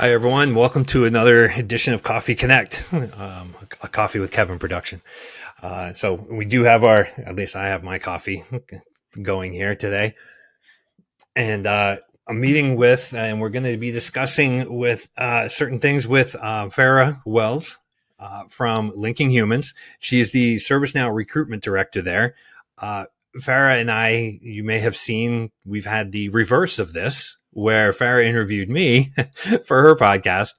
Hi, everyone. Welcome to another edition of Koffee Konnect, a coffee with Kevin production. So we do have at least I have my coffee going here today. And I'm meeting with, and we're going to be discussing with certain things with Farah Wells from Linking Humans. She is the ServiceNow recruitment director there. Farah and I, you may have seen, we've had the reverse of this, where Farah interviewed me for her podcast.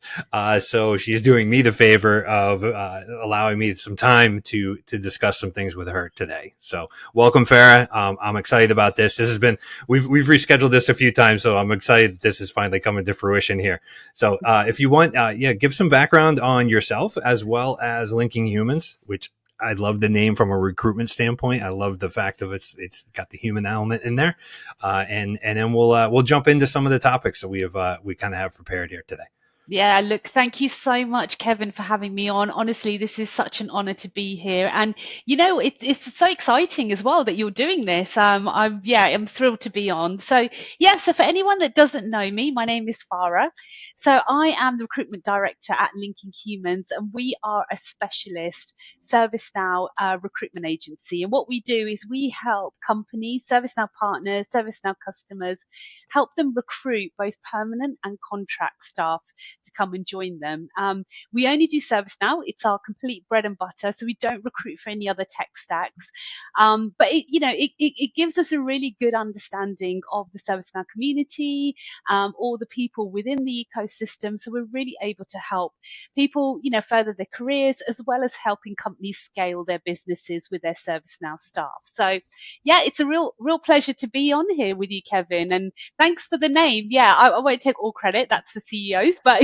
So she's doing me the favor of allowing me some time to discuss some things with her today. So welcome, Farah. I'm excited about this. This has been, we've rescheduled this a few times, so I'm excited this is finally coming to fruition here. So if you want, give some background on yourself as well as Linking Humans, which I love the name from a recruitment standpoint. I love the fact of it's got the human element in there, and then we'll jump into some of the topics that we kind of have prepared here today. Yeah, look, thank you so much, Kevin, for having me on. Honestly, this is such an honor to be here. And, it's so exciting as well that you're doing this. I'm thrilled to be on. So for anyone that doesn't know me, my name is Farah. So I am the recruitment director at Linking Humans, and we are a specialist ServiceNow recruitment agency. And what we do is we help companies, ServiceNow partners, ServiceNow customers, help them recruit both permanent and contract staff to come and join them. We only do ServiceNow. It's our complete bread and butter. So we don't recruit for any other tech stacks. But it gives us a really good understanding of the ServiceNow community, all the people within the ecosystem. So we're really able to help people, further their careers as well as helping companies scale their businesses with their ServiceNow staff. So yeah, it's a real pleasure to be on here with you, Kevin. And thanks for the name. Yeah, I won't take all credit. That's the CEO's, but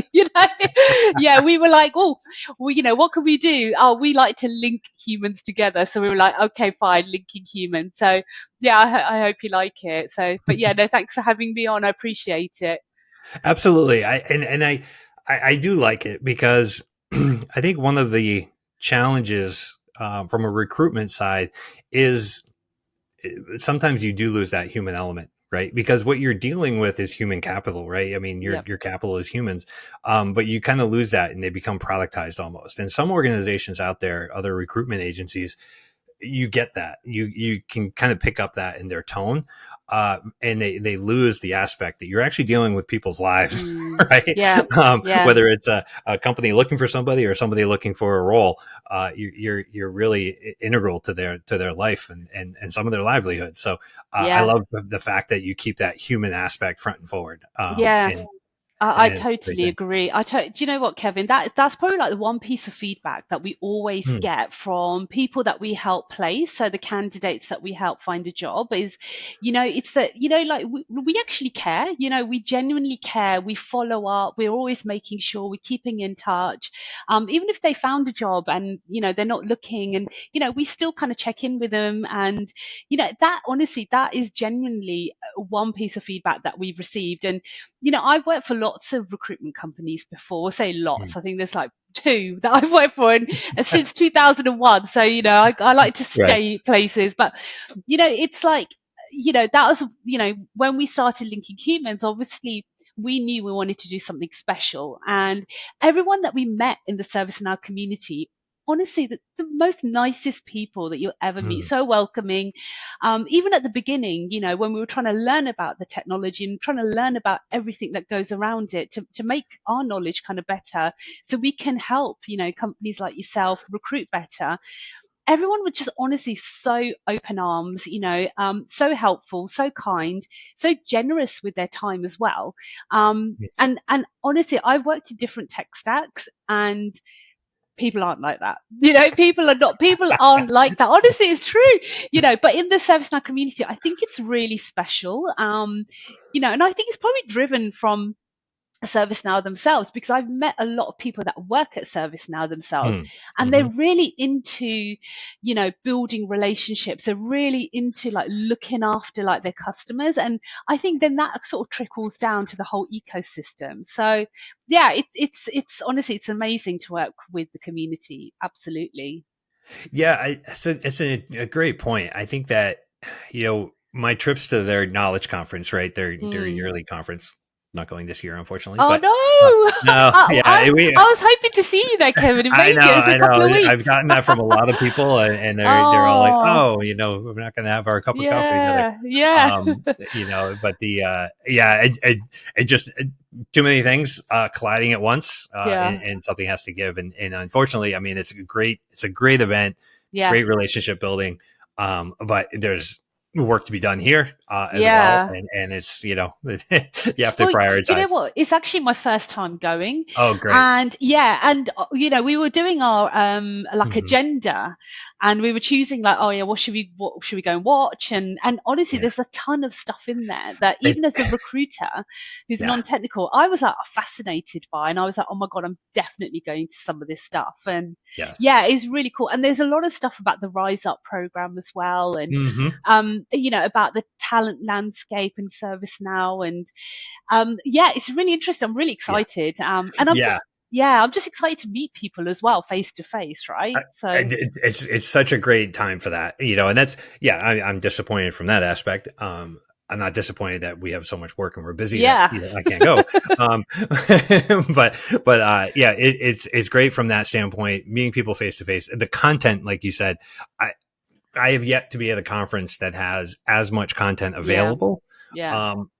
yeah, we were like, what can we do? Oh, we like to link humans together. So we were like, okay, fine, linking humans. So yeah, I hope you like it. So, but yeah, no, thanks for having me on. I appreciate it. Absolutely, I do like it because I think one of the challenges from a recruitment side is sometimes you do lose that human element, right? Because what you're dealing with is human capital, right? I mean, Yep. your capital is humans, but you kind of lose that and they become productized almost. And some organizations out there, other recruitment agencies, you get that you can kind of pick up that in their tone, and they lose the aspect that you're actually dealing with people's lives, right? Yeah. Yeah. Whether it's a company looking for somebody or somebody looking for a role, you're really integral to their life and some of their livelihood. So I Yeah. love the fact that you keep that human aspect front and forward, Yeah. and I it's a great totally thing. agree. Do you know what, Kevin? That's probably like the one piece of feedback that we always Hmm. get from people that we help place. So the candidates that we help find a job is, it's that, like we actually care. We genuinely care. We follow up. We're always making sure we're keeping in touch. Even if they found a job and they're not looking, and we still kind of check in with them. And that honestly, that is genuinely one piece of feedback that we've received. And I've worked for lots of recruitment companies before. I say Hmm. lots. I think there's like two that I've worked for since 2001. So, I like to Right. stay places. But, it's like, that was, when we started Linking Humans, obviously we knew we wanted to do something special. And everyone that we met in the ServiceNow community, honestly, the most nicest people that you'll ever meet, Hmm. so welcoming. Even at the beginning, when we were trying to learn about the technology and trying to learn about everything that goes around it to make our knowledge kind of better so we can help, companies like yourself recruit better. Everyone was just honestly so open arms, so helpful, so kind, so generous with their time as well. And honestly, I've worked in different tech stacks, and people aren't like that. People aren't like that. Honestly, it's true. But in the ServiceNow community, I think it's really special. And I think it's probably driven from ServiceNow themselves, because I've met a lot of people that work at ServiceNow themselves, Hmm. and they're Hmm. really into, building relationships. They're really into like looking after like their customers, and I think then that sort of trickles down to the whole ecosystem. So yeah, it's honestly it's amazing to work with the community. Absolutely. Yeah, it's a great point. I think that my trips to their knowledge conference, right? Their Mm, yearly conference. not going this year, unfortunately. Oh But no! no, yeah, I was hoping to see you there, Kevin, in Vegas in a I couple of know. I've weeks. gotten that from a lot of people, and they're all like, Oh, "Oh, we're not going to have our cup of coffee together." yeah, yeah, But it just too many things colliding at once, yeah, and something has to give. And unfortunately, I mean, it's a great event, yeah, great relationship building, but there's work to be done here as well, yeah. and it's you have to Well, do you know prioritize. what? It's actually my first time going, Oh, great! and yeah, and we were doing our like Hmm. agenda, and we were choosing like, oh yeah, what should we go and watch? And honestly, Yeah, there's a ton of stuff in there that it, even as a recruiter who's yeah, non-technical, I was like fascinated by, and I was like, oh my god, I'm definitely going to some of this stuff, and yes. yeah, it's really cool. And there's a lot of stuff about the Rise Up program as well, and Hmm. about the talent landscape and ServiceNow, and yeah, it's really interesting. I'm really Yeah, excited. And I'm yeah. just, yeah, I'm just excited to meet people as well, face to face, right? So, It's such a great time for that, and that's I'm disappointed from that aspect. I'm not disappointed that we have so much work and we're busy that yeah, I can't go. Um, but it's great from that standpoint. Meeting people face to face, the content, like you said, I I have yet to be at a conference that has as much content yeah, available. yeah. Um,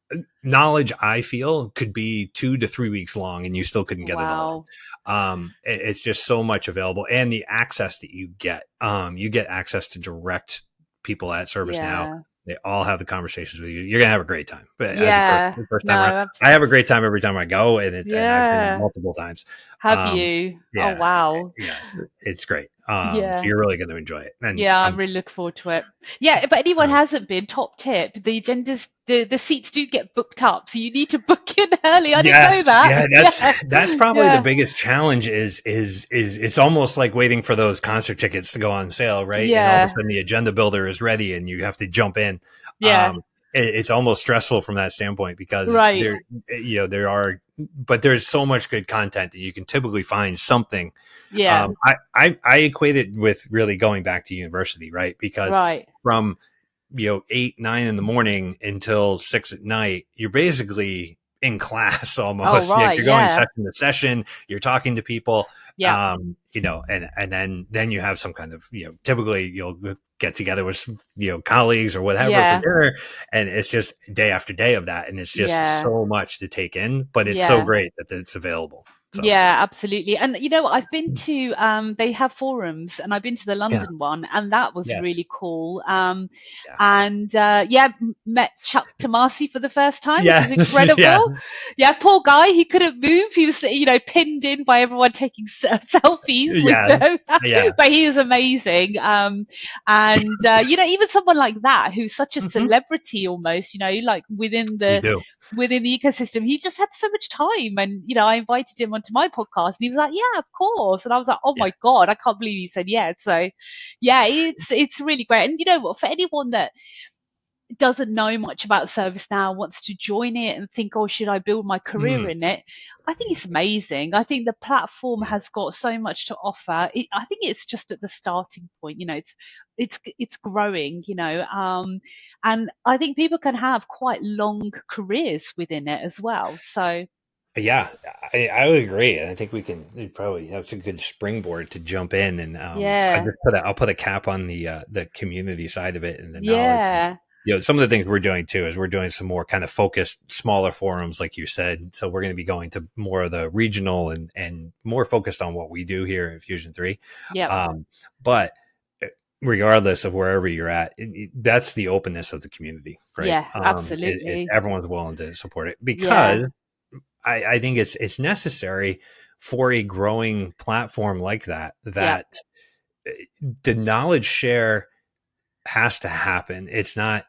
Knowledge I feel could be 2 to 3 weeks long, and you still couldn't get it all. Wow. It's just so much available, and the access that you get access to direct people at ServiceNow. Yeah. They all have the conversations with you. You're gonna have a great time. But as a Yeah. first No, time around, I have a great time every time I go, and I've been yeah. multiple times. Have Um, you? Oh, yeah, wow. yeah, it's great. So Yeah. you're really going to enjoy it, and Yeah, I'm I'm really looking forward to it. Yeah, but anyone uh, hasn't been, top tip, the agendas, the seats do get booked up, so you need to book in early. I didn't know yes, that. yeah, Yeah. that's probably the Yeah. biggest challenge is it's almost like waiting for those concert tickets to go on sale, right? And all of a Yeah. sudden the agenda builder is ready and you have to jump in. Yeah. Um, it's almost stressful from that standpoint because Right. there are, but there's so much good content that you can typically find something. Yeah. I equate it with really going back to university, right? Because Right. from 8, 9 in the morning until 6 at night, you're basically in class Oh, almost. right. You're going Yeah. session to session, you're talking to people, Yeah. and then you have some kind of, typically you'll get together with, colleagues or whatever for Yeah. dinner. And it's just day after day of that. And it's just Yeah. so much to take in, but it's so Yeah. great that it's available. So Yeah, absolutely. And I've been to they have forums, and I've been to the yeah, London one, and that was yes, really cool. yeah, And yeah, met Chuck Tomasi for the first time, which was yeah, yeah, incredible. Yeah, poor guy, he couldn't move. He was, pinned in by everyone taking selfies with yeah, them. yeah. But he was amazing. And even someone like that who's such a Hmm. celebrity almost, like We do. within the ecosystem. He just had so much time, and I invited him onto my podcast, and he was like, "Yeah, of course." And I was like, "Oh Yeah. my god, I can't believe he said yeah." So, yeah, it's really great. And you know what? For anyone that doesn't know much about ServiceNow, wants to join it and think, "Oh, should I build my career Mm, in it?" I think it's amazing. I think the platform yeah. has got so much to offer. I think it's just at the starting point. It's growing. And I think people can have quite long careers within it as well. So Yeah, I would agree. And I think we'd probably have some good springboard to jump in. And yeah, I'll put a cap on the community side of it and the knowledge. yeah, Some of the things we're doing too is we're doing some more kind of focused, smaller forums, like you said. So we're going to be going to more of the regional and more focused on what we do here at Fusion 3. yep, Um, but regardless of wherever you're at, that's the openness of the community, right? yeah, absolutely, Everyone's willing to support it yeah, because I think it's necessary for a growing platform like that, yep, that the knowledge share has to happen. It's not,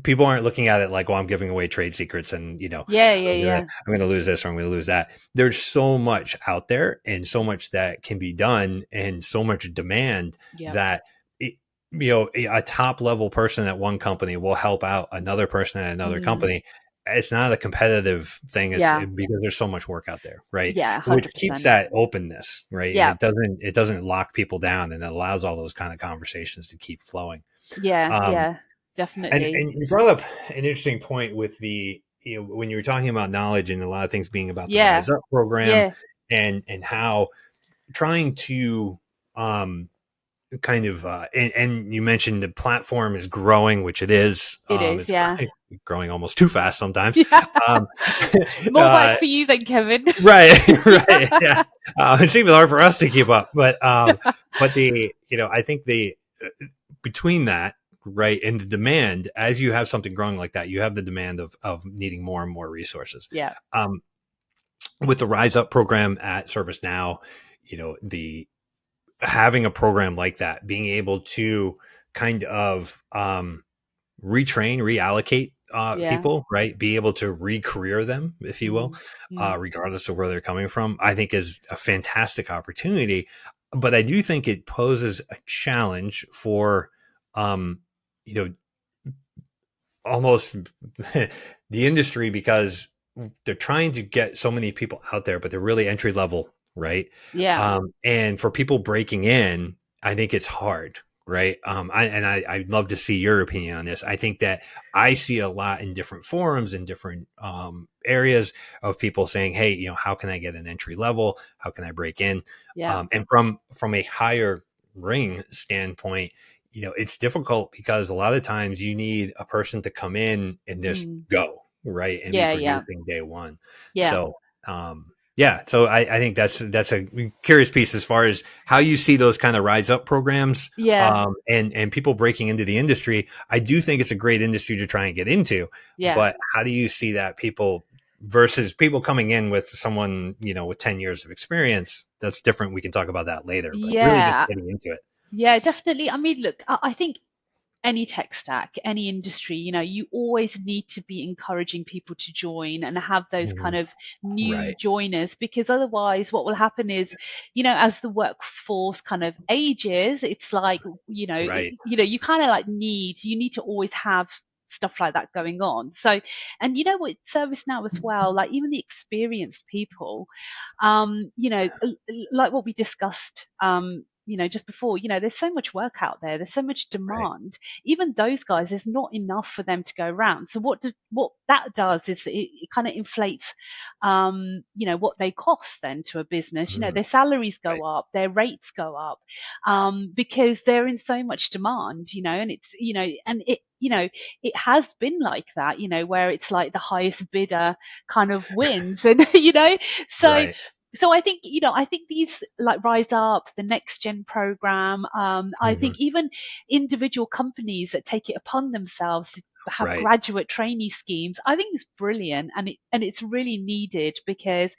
people aren't looking at it like, well, I'm giving away trade secrets and, yeah, yeah, yeah, I'm gonna lose this or I'm gonna lose that. There's so much out there and so much that can be done and so much demand yep, that it, a top level person at one company will help out another person at another mm, company. It's not a competitive thing. yeah, Because there's so much work out there, right? yeah, Which hundred keeps percent, that openness, right? And yeah, it doesn't lock people down, and it allows all those kind of conversations to keep flowing. yeah, Um, yeah, and definitely, you brought up an interesting point with the when you were talking about knowledge and a lot of things being about the Yeah. Rise Up program Yeah. and how trying to kind of and you mentioned the platform is growing, which it is. It is. It's Yeah. growing almost too fast sometimes. Yeah. Um, More work uh, for you then, Kevin. right, right, yeah. It's even hard for us to keep up, but I think between that, right, and the demand, as you have something growing like that, you have the demand of needing more and more resources. Yeah. Um, with the Rise Up program at ServiceNow, the having a program like that, being able to kind of retrain, reallocate Yeah. people, right? Be able to re-career them, if you will, Mm. Mm. regardless of where they're coming from, I think is a fantastic opportunity. But I do think it poses a challenge for, um, you know, almost the industry because they're trying to get so many people out there, but they're really entry level, right? Yeah. And for people breaking in, I think it's hard, right? I'd love to see your opinion on this. I think that I see a lot in different forums and different areas of people saying, "Hey, how can I get an entry level? How can I break in?" Yeah. And from a higher ring standpoint, it's difficult because a lot of times you need a person to come in and just Mm. go, right, and be Yeah. Yeah. producing day one. Yeah. So, yeah, so I think that's a curious piece as far as how you see those kind of rise up programs, Yeah. and people breaking into the industry. I do think it's a great industry to try and get into, Yeah. but how do you see that people versus people coming in with someone with 10 years of experience? That's different. We can talk about that later, but really just Yeah. getting into it. Yeah, definitely. I mean, look, I think any tech stack, any industry, you always need to be encouraging people to join and have those kind Mhm. of new Right, joiners, because otherwise what will happen is, as the workforce kind of ages, it's like, right. you kind of like you need to always have stuff like that going on. So, and with ServiceNow as well, like even the experienced people, like what we discussed, just before, there's so much work out there, there's so much Right. demand. Even those guys, there's not enough for them to go around. So what that does is it kind of inflates, what they cost then to a business. Mhm. Their salaries Right. go up, their rates go up, because they're in so much demand. And it's and it has been like that. Where it's like the highest bidder kind of wins, and so. Right. So I think these like Rise Up, the Next Gen program, I think Mhm. even individual companies that take it upon themselves to have Right. graduate trainee schemes, I think it's brilliant, and it's really needed, because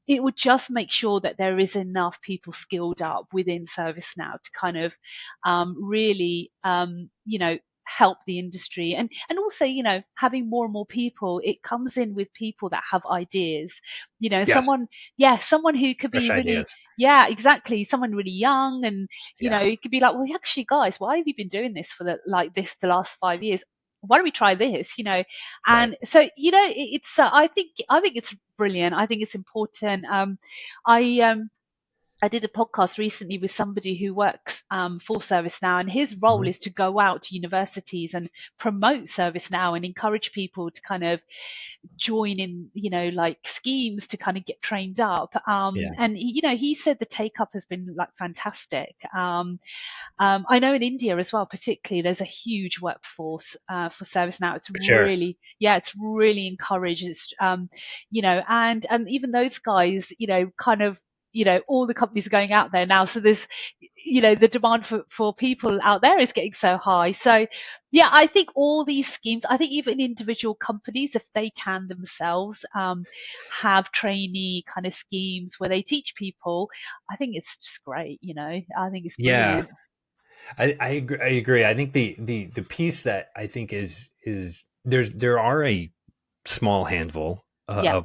it would just make sure that there is enough people skilled up within ServiceNow to kind of really, help the industry. And also, having more and more people, it comes in with people that have ideas. Yes. Someone who could be Fresh really, ideas. yeah, exactly, someone really young, and Yeah. it could be like, well, actually, guys, why have you been doing this for the last 5 years? Why don't we try this? Right. And so it's I think it's brilliant. I think it's important. I did a podcast recently with somebody who works for ServiceNow, and his role Mhm. is to go out to universities and promote ServiceNow and encourage people to kind of join in, like schemes to kind of get trained up. Yeah. And he said the take up has been like fantastic. I know in India as well, particularly, there's a huge workforce for ServiceNow. It's For sure. really, yeah, it's really encouraged. It's, and even those guys, kind of, all the companies are going out there now. So there's, the demand for people out there is getting so high. So, yeah, I think all these schemes, I think even individual companies, if they can themselves have trainee kind of schemes where they teach people, I think it's just great. I think it's Yeah. brilliant. I agree. I agree. I think the piece that I think is there are a small handful Yeah.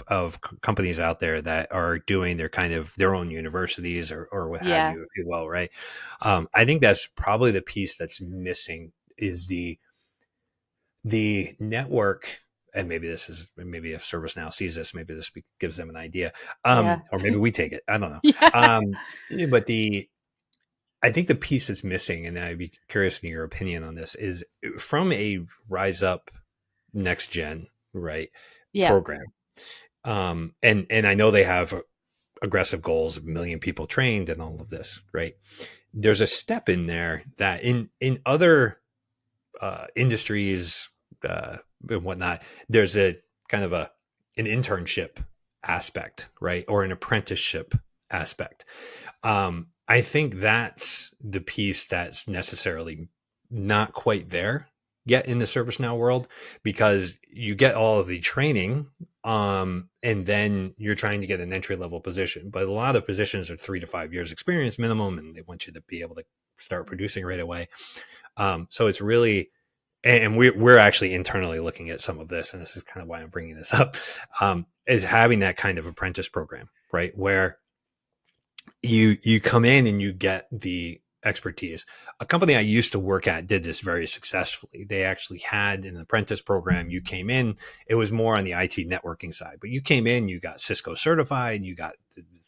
of companies out there that are doing their kind of their own universities or what have Yeah. you, if you will, right? I think that's probably the piece that's missing is the network. And maybe if ServiceNow sees this, maybe this gives them an idea, Yeah. or maybe we take it. I don't know. Yeah. But I think the piece that's missing, and I'd be curious in your opinion on this, is from a rise up next gen. right, Yeah. program. And I know they have aggressive goals, 1 million people trained, and all of this, right? There's a step in there that in other industries and whatnot, there's a kind of an internship aspect, right, or an apprenticeship aspect. I think that's the piece that's necessarily not quite there yet in the ServiceNow world, because you get all of the training, and then you're trying to get an entry level position. But a lot of positions are 3 to 5 years experience minimum, and they want you to be able to start producing right away. So it's really, and we're actually internally looking at some of this, and this is kind of why I'm bringing this up, is having that kind of apprentice program, right, where you come in and you get the expertise. A company I used to work at did this very successfully. They actually had an apprentice program. You came in, it was more on the IT networking side, but you came in, you got Cisco certified, you got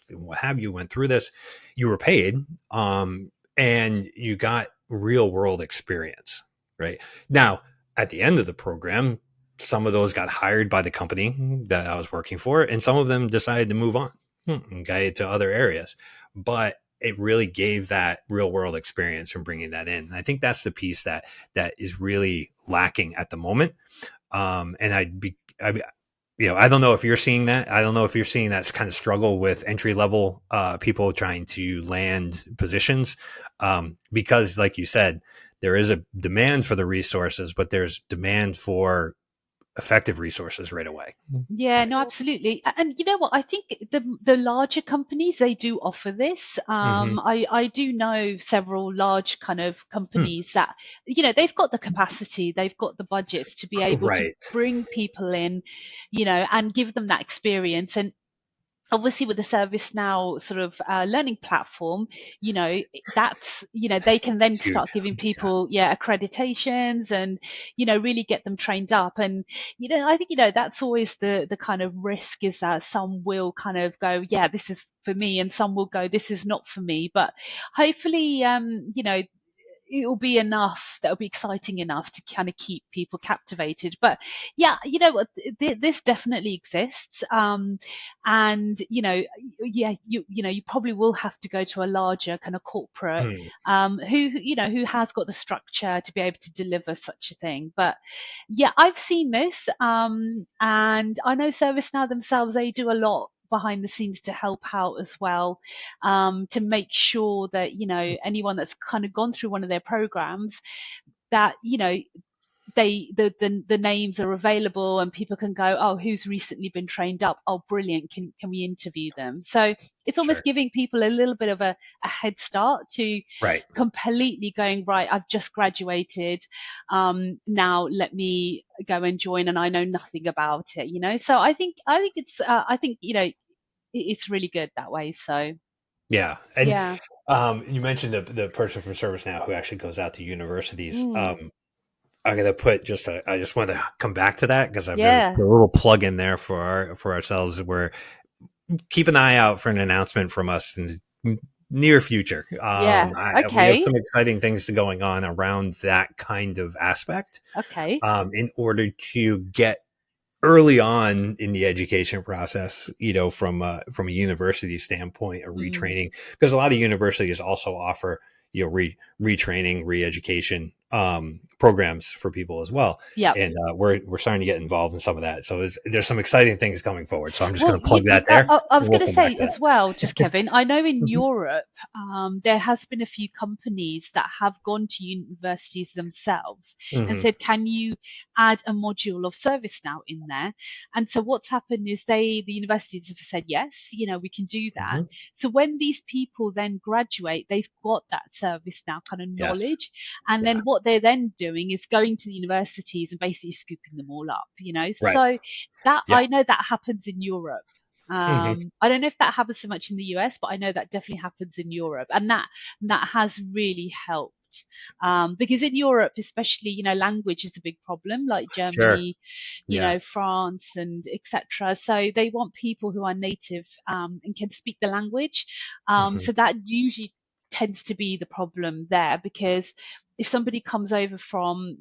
what have you, went through this, you were paid, and you got real world experience, right? Now, at the end of the program, some of those got hired by the company that I was working for, and some of them decided to move on and got to other areas. But it really gave that real world experience from bringing that in. And I think that's the piece that is really lacking at the moment. And I don't know if you're seeing that. I don't know if you're seeing that kind of struggle with entry level people trying to land positions, because, like you said, there is a demand for the resources, but there's demand for effective resources right away. Yeah, Right. no, absolutely. And you know what? I think the larger companies, they do offer this. Mm-hmm. I do know several large kind of Hmm. companies that, they've got the capacity, they've got the budgets to be able to Right. bring people in, and give them that experience. And obviously with the ServiceNow sort of learning platform, that's, they can then Huge. start giving Yeah. people, accreditations and, really get them trained up. And, I think, that's always the kind of risk, is that some will kind of go, yeah, this is for me, and some will go, this is not for me. But hopefully, it'll be enough, that'll be exciting enough to kind of keep people captivated. But yeah, you know what, this definitely exists. And yeah, you probably will have to go to a larger kind of corporate, Mm. who has got the structure to be able to deliver such a thing. But yeah, I've seen this, and I know ServiceNow themselves, they do a lot behind the scenes to help out as well, to make sure that anyone that's kind of gone through one of their programs, that the names are available, and people can go, oh, who's recently been trained up? Oh, brilliant! Can we interview them? So it's almost Sure. giving people a little bit of a head start to Right. completely going, right, I've just graduated, now let me go and join, and I know nothing about it. So I think it's I think it's really good that way. So Yeah. And yeah. you mentioned the person from ServiceNow who actually goes out to universities. Mm, I'm gonna put I just want to come back to that because I'm gonna yeah. put a little plug in there for ourselves, where keep an eye out for an announcement from us in the near future. Yeah. We have Okay. some exciting things going on around that kind of aspect, Okay. in order to get early on in the education process, from a university standpoint, a Mm, retraining, because a lot of universities also offer, retraining, re-education programs for people as well. yeah. And we're starting to get involved in some of that. So there's some exciting things coming forward. So I'm just Well, going to plug that there, I and was we'll going to come back say to as well, just that. Kevin, I know in Mhm. Europe, there has been a few companies that have gone to universities themselves and Mhm. said, can you add a module of ServiceNow in there? And so what's happened is the universities have said, yes, we can do that. Mhm. So when these people then graduate, they've got that ServiceNow kind of Yes. knowledge. And then Yeah. what they're then doing is going to the universities and basically scooping them all up. Right. So that, Yeah. I know that happens in Europe. Mhm. I don't know if that happens so much in the US, but I know that definitely happens in Europe, and that has really helped. Because in Europe, especially, language is a big problem, like Sure. Germany, Yeah. France, and etc. So they want people who are native, and can speak the language. Mhm. So that usually tends to be the problem there, because if somebody comes over from,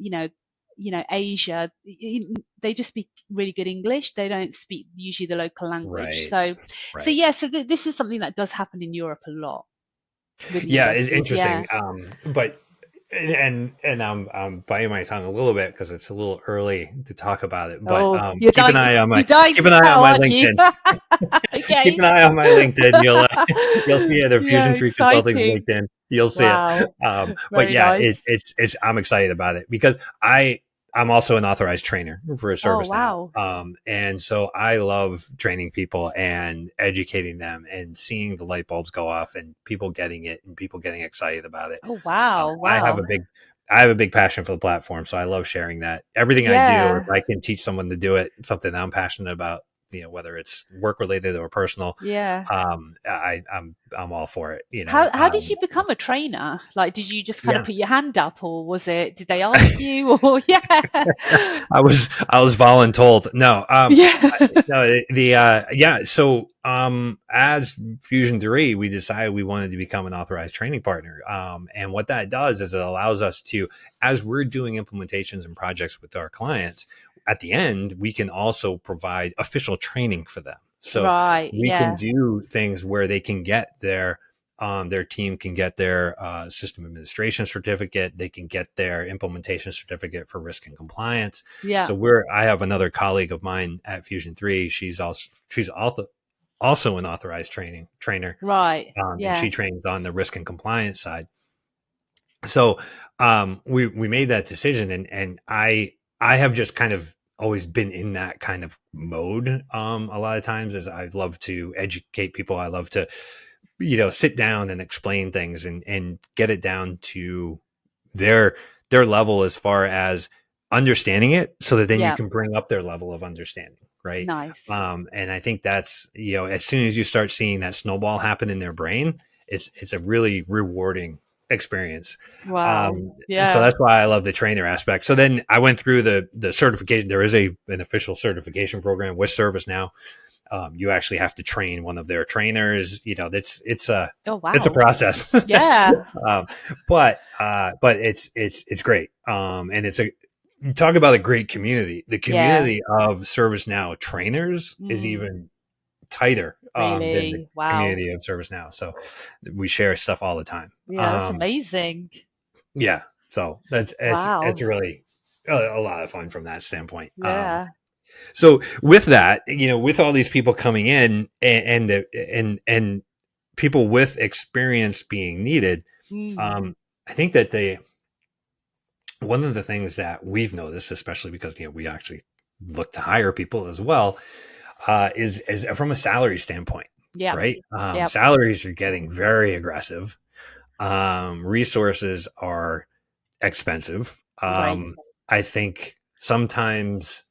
Asia, they just speak really good English. They don't speak usually the local language. Right. So Right. yeah, so this is something that does happen in Europe a lot with Yeah, it's universities. Yeah. interesting. But and I'm biting my tongue a little bit because it's a little early to talk about it. But Oh, you're dying to you're dying keep to an eye on tell, my aren't you? LinkedIn. Keep Okay. an eye on my LinkedIn. You'll see it. The Yeah, Fusion Tree Consulting's exciting. LinkedIn. You'll see it. Wow. But Very yeah, nice. it's I'm excited about it because I'm also an authorized trainer for Oh, ServiceNow. wow. And so I love training people and educating them and seeing the light bulbs go off and people getting it and people getting excited about it. Oh, wow. I have Wow. I have a big passion for the platform, so I love sharing that. Everything I do, if Yeah. I can teach someone to do it, something that I'm passionate about, whether it's work related or personal, Yeah. I'm all for it. How did you become a trainer? Like, did you just kind of Yeah, put your hand up, or did they ask you? Or yeah. I was voluntold. No, Yeah. no, yeah. So, as Fusion 3, we decided we wanted to become an authorized training partner. And what that does is it allows us to, as we're doing implementations and projects with our clients, at the end, we can also provide official training for them. So Right. we can Yeah. do things where they can get their team can get their system administration certificate. They can get their implementation certificate for risk and compliance. Yeah. So I have another colleague of mine at Fusion 3. She's also an authorized trainer, Right. and Yeah. she trains on the risk and compliance side. So we made that decision, and I have just kind of always been in that kind of mode. A lot of times, as I love to educate people, I love to sit down and explain things and get it down to their level as far as understanding it so that then you Yeah. can bring up their level of understanding, right? Nice. And I think that's, as soon as you start seeing that snowball happen in their brain, it's a really rewarding experience. Wow. So Yeah. that's why I love the trainer aspect. So then I went through the certification. There is an official certification program with ServiceNow. You actually have to train one of their trainers. Oh, It's a wow. process. Yeah. um, but it's great. And you talk about a great community. The Yeah. community of ServiceNow trainers is Mm, even tighter than the really. Wow. community of ServiceNow. So we share stuff all the time. Yeah, that's amazing. Yeah. So it's Wow. really a lot of fun from that standpoint. Yeah. So with that, with all these people coming in and people with experience being needed, Mm, um, I think that one of the things that we've noticed, especially because we actually look to hire people as well, is from a salary standpoint, yeah. right? Yep. Salaries are getting very aggressive. Resources are expensive. Right. I think sometimes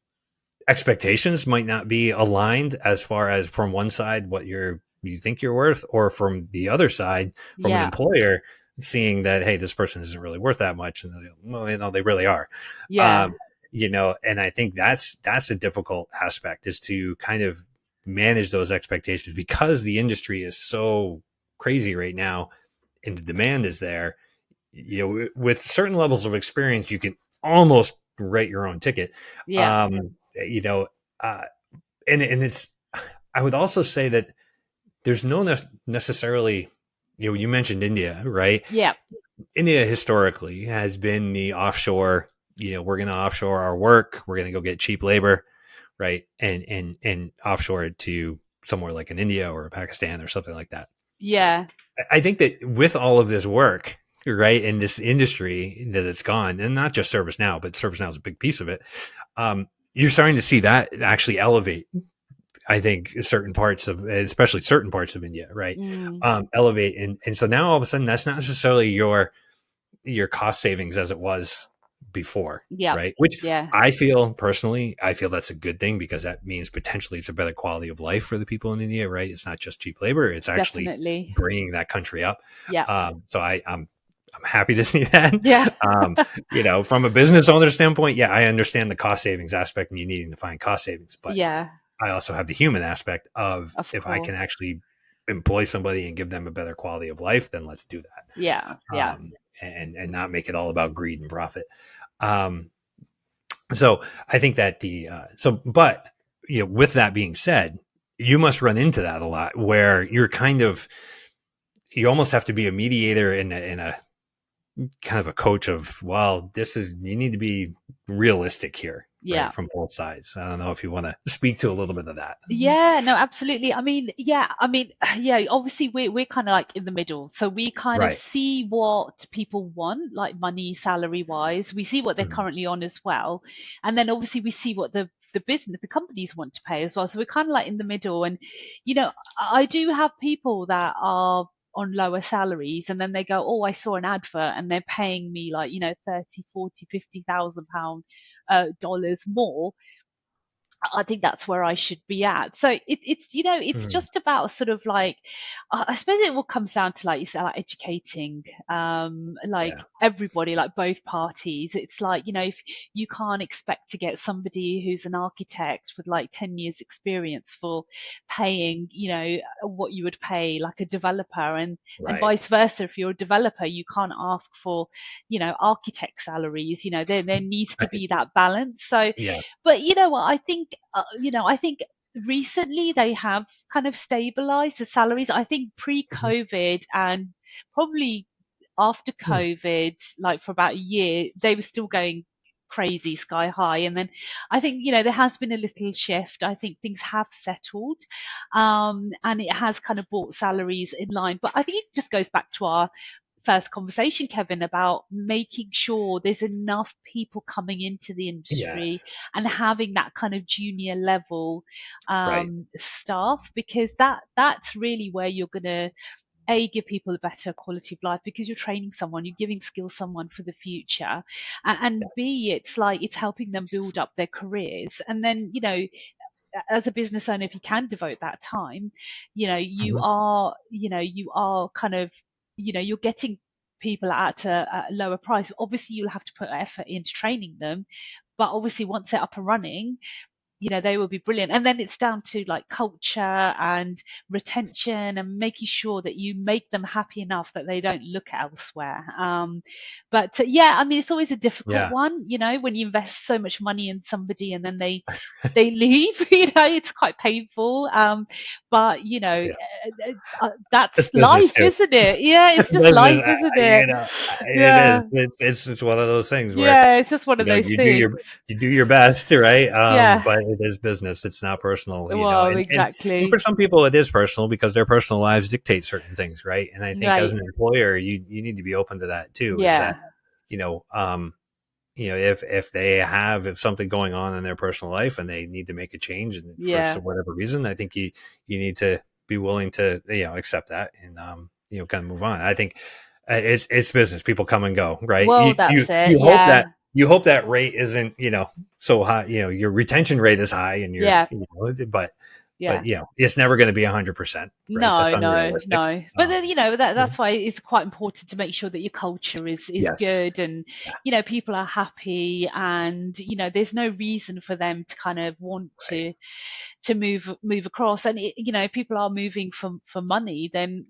expectations might not be aligned as far as from one side what you think you're worth, or from the other side from an Yeah. employer seeing that, hey, this person isn't really worth that much, and well, they really are. Yeah. um, and I think that's a difficult aspect, is to kind of manage those expectations, because the industry is so crazy right now and the demand is there. With certain levels of experience, you can almost write your own ticket. Yeah. You know, uh, and it's. I would also say that there's no necessarily. You mentioned India, right? Yeah. India historically has been the offshore. We're going to offshore our work. We're going to go get cheap labor, right? And offshore it to somewhere like an India or a Pakistan or something like that. Yeah. I think that with all of this work, right, in this industry that it's gone, and not just ServiceNow, but ServiceNow is a big piece of it. You're starting to see that actually elevate. I think especially certain parts of India, right, Mm, elevate, and so now all of a sudden that's not necessarily your cost savings as it was before, yeah. right? Which Yeah. I feel that's a good thing, because that means potentially it's a better quality of life for the people in India, right? It's not just cheap labor; it's actually Definitely. bringing that country up. Yeah. So I'm happy to see that. Yeah. Um, from a business owner standpoint, yeah, I understand the cost savings aspect and you needing to find cost savings, but Yeah. I also have the human aspect of, Of if I can course. actually employ somebody and give them a better quality of life, then let's do that. Yeah. Yeah. And not make it all about greed and profit. Um, So I think that but with that being said, you must run into that a lot where you almost have to be a mediator in a kind of a coach of, well, you need to be realistic here, right, Yeah. from both sides. I don't know if you want to speak to a little bit of that. Yeah, no, absolutely. I mean, yeah, I mean, yeah, obviously we're kind of like in the middle. So we kind of Right. see what people want, like money, salary wise. We see what they're Mhm. currently on as well. And then obviously we see what the business, the companies want to pay as well. So we're kind of like in the middle. And, I do have people that are on lower salaries and then they go, oh, I saw an advert and they're paying me like, 30, 40, 50,000 pound dollars more. I think that's where I should be at. So it's Mhm. just about sort of like, I suppose it all comes down to like you said, like educating, like Yeah. everybody, like both parties. It's like, if you can't expect to get somebody who's an architect with like 10 years experience for paying, what you would pay like a developer and Right. vice versa. If you're a developer, you can't ask for, architect salaries. There needs to Right. be that balance. So, Yeah. but you know what? I think recently they have kind of stabilized the salaries. I think Mhm. pre-COVID and probably after Mm. COVID, like for about a year, they were still going crazy, sky high. And then I think, there has been a little shift. I think things have settled, and it has kind of brought salaries in line. But I think it just goes back to our first conversation, Kevin, about making sure there's enough people coming into the industry Yes. and having that kind of junior level Right. staff, because that's really where you're going to give people a better quality of life, because you're training someone, you're giving skills someone for the future, and b, it's like it's helping them build up their careers. And then, as a business owner, if you can devote that time, Mhm. you are kind of, you're getting people at a lower price. Obviously, you'll have to put effort into training them, but obviously once they're up and running, they will be brilliant. And then it's down to like culture and retention and making sure that you make them happy enough that they don't look elsewhere. But yeah, I mean, it's always a difficult Yeah. one, when you invest so much money in somebody and then they leave. It's quite painful. But Yeah. that's It's business life, too. isn't it? Yeah, it's It's just business. life, isn't You it? know, it is. Yeah, It's one of those things where yeah, it's just one of those you do things. your best, right? Yeah, But it is business. It's not personal. well, And for exactly. some people, it is personal because their personal lives dictate certain things, right? And I think as Right. an employer, you need to be open to that too. Is that Yeah, you know um, if they have if something going on in their personal life and they need to make a change and for yeah. whatever reason, I think you need to be willing to accept that and kind of move on. I think it's business. People come and go, right? Well, that's it. You Yeah, hope that rate isn't so high. Your retention rate is high and yeah, but yeah. it's never going to be 100%, right? That's No, no, unrealistic. no. But then, Mhm. that's why it's quite important to make sure that your culture is Yes. good, and people are happy, and there's no reason for them to kind of want Right. to move across. And people are moving for money, then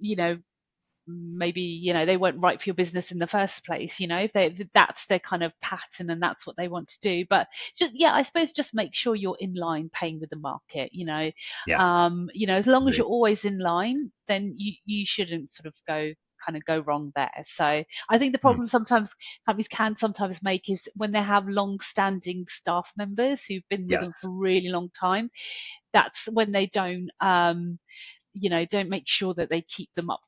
maybe they weren't right for your business in the first place, if that's their kind of pattern and that's what they want to do. But just, yeah, I suppose just make sure you're in line paying with the market. Yeah. As long as Agreed. you're always in line, then you shouldn't sort of go wrong there. So I think the Mm. problem sometimes companies can sometimes make is when they have long standing staff members who've been with Yes. them for a really long time, that's when they don't make sure that they keep them up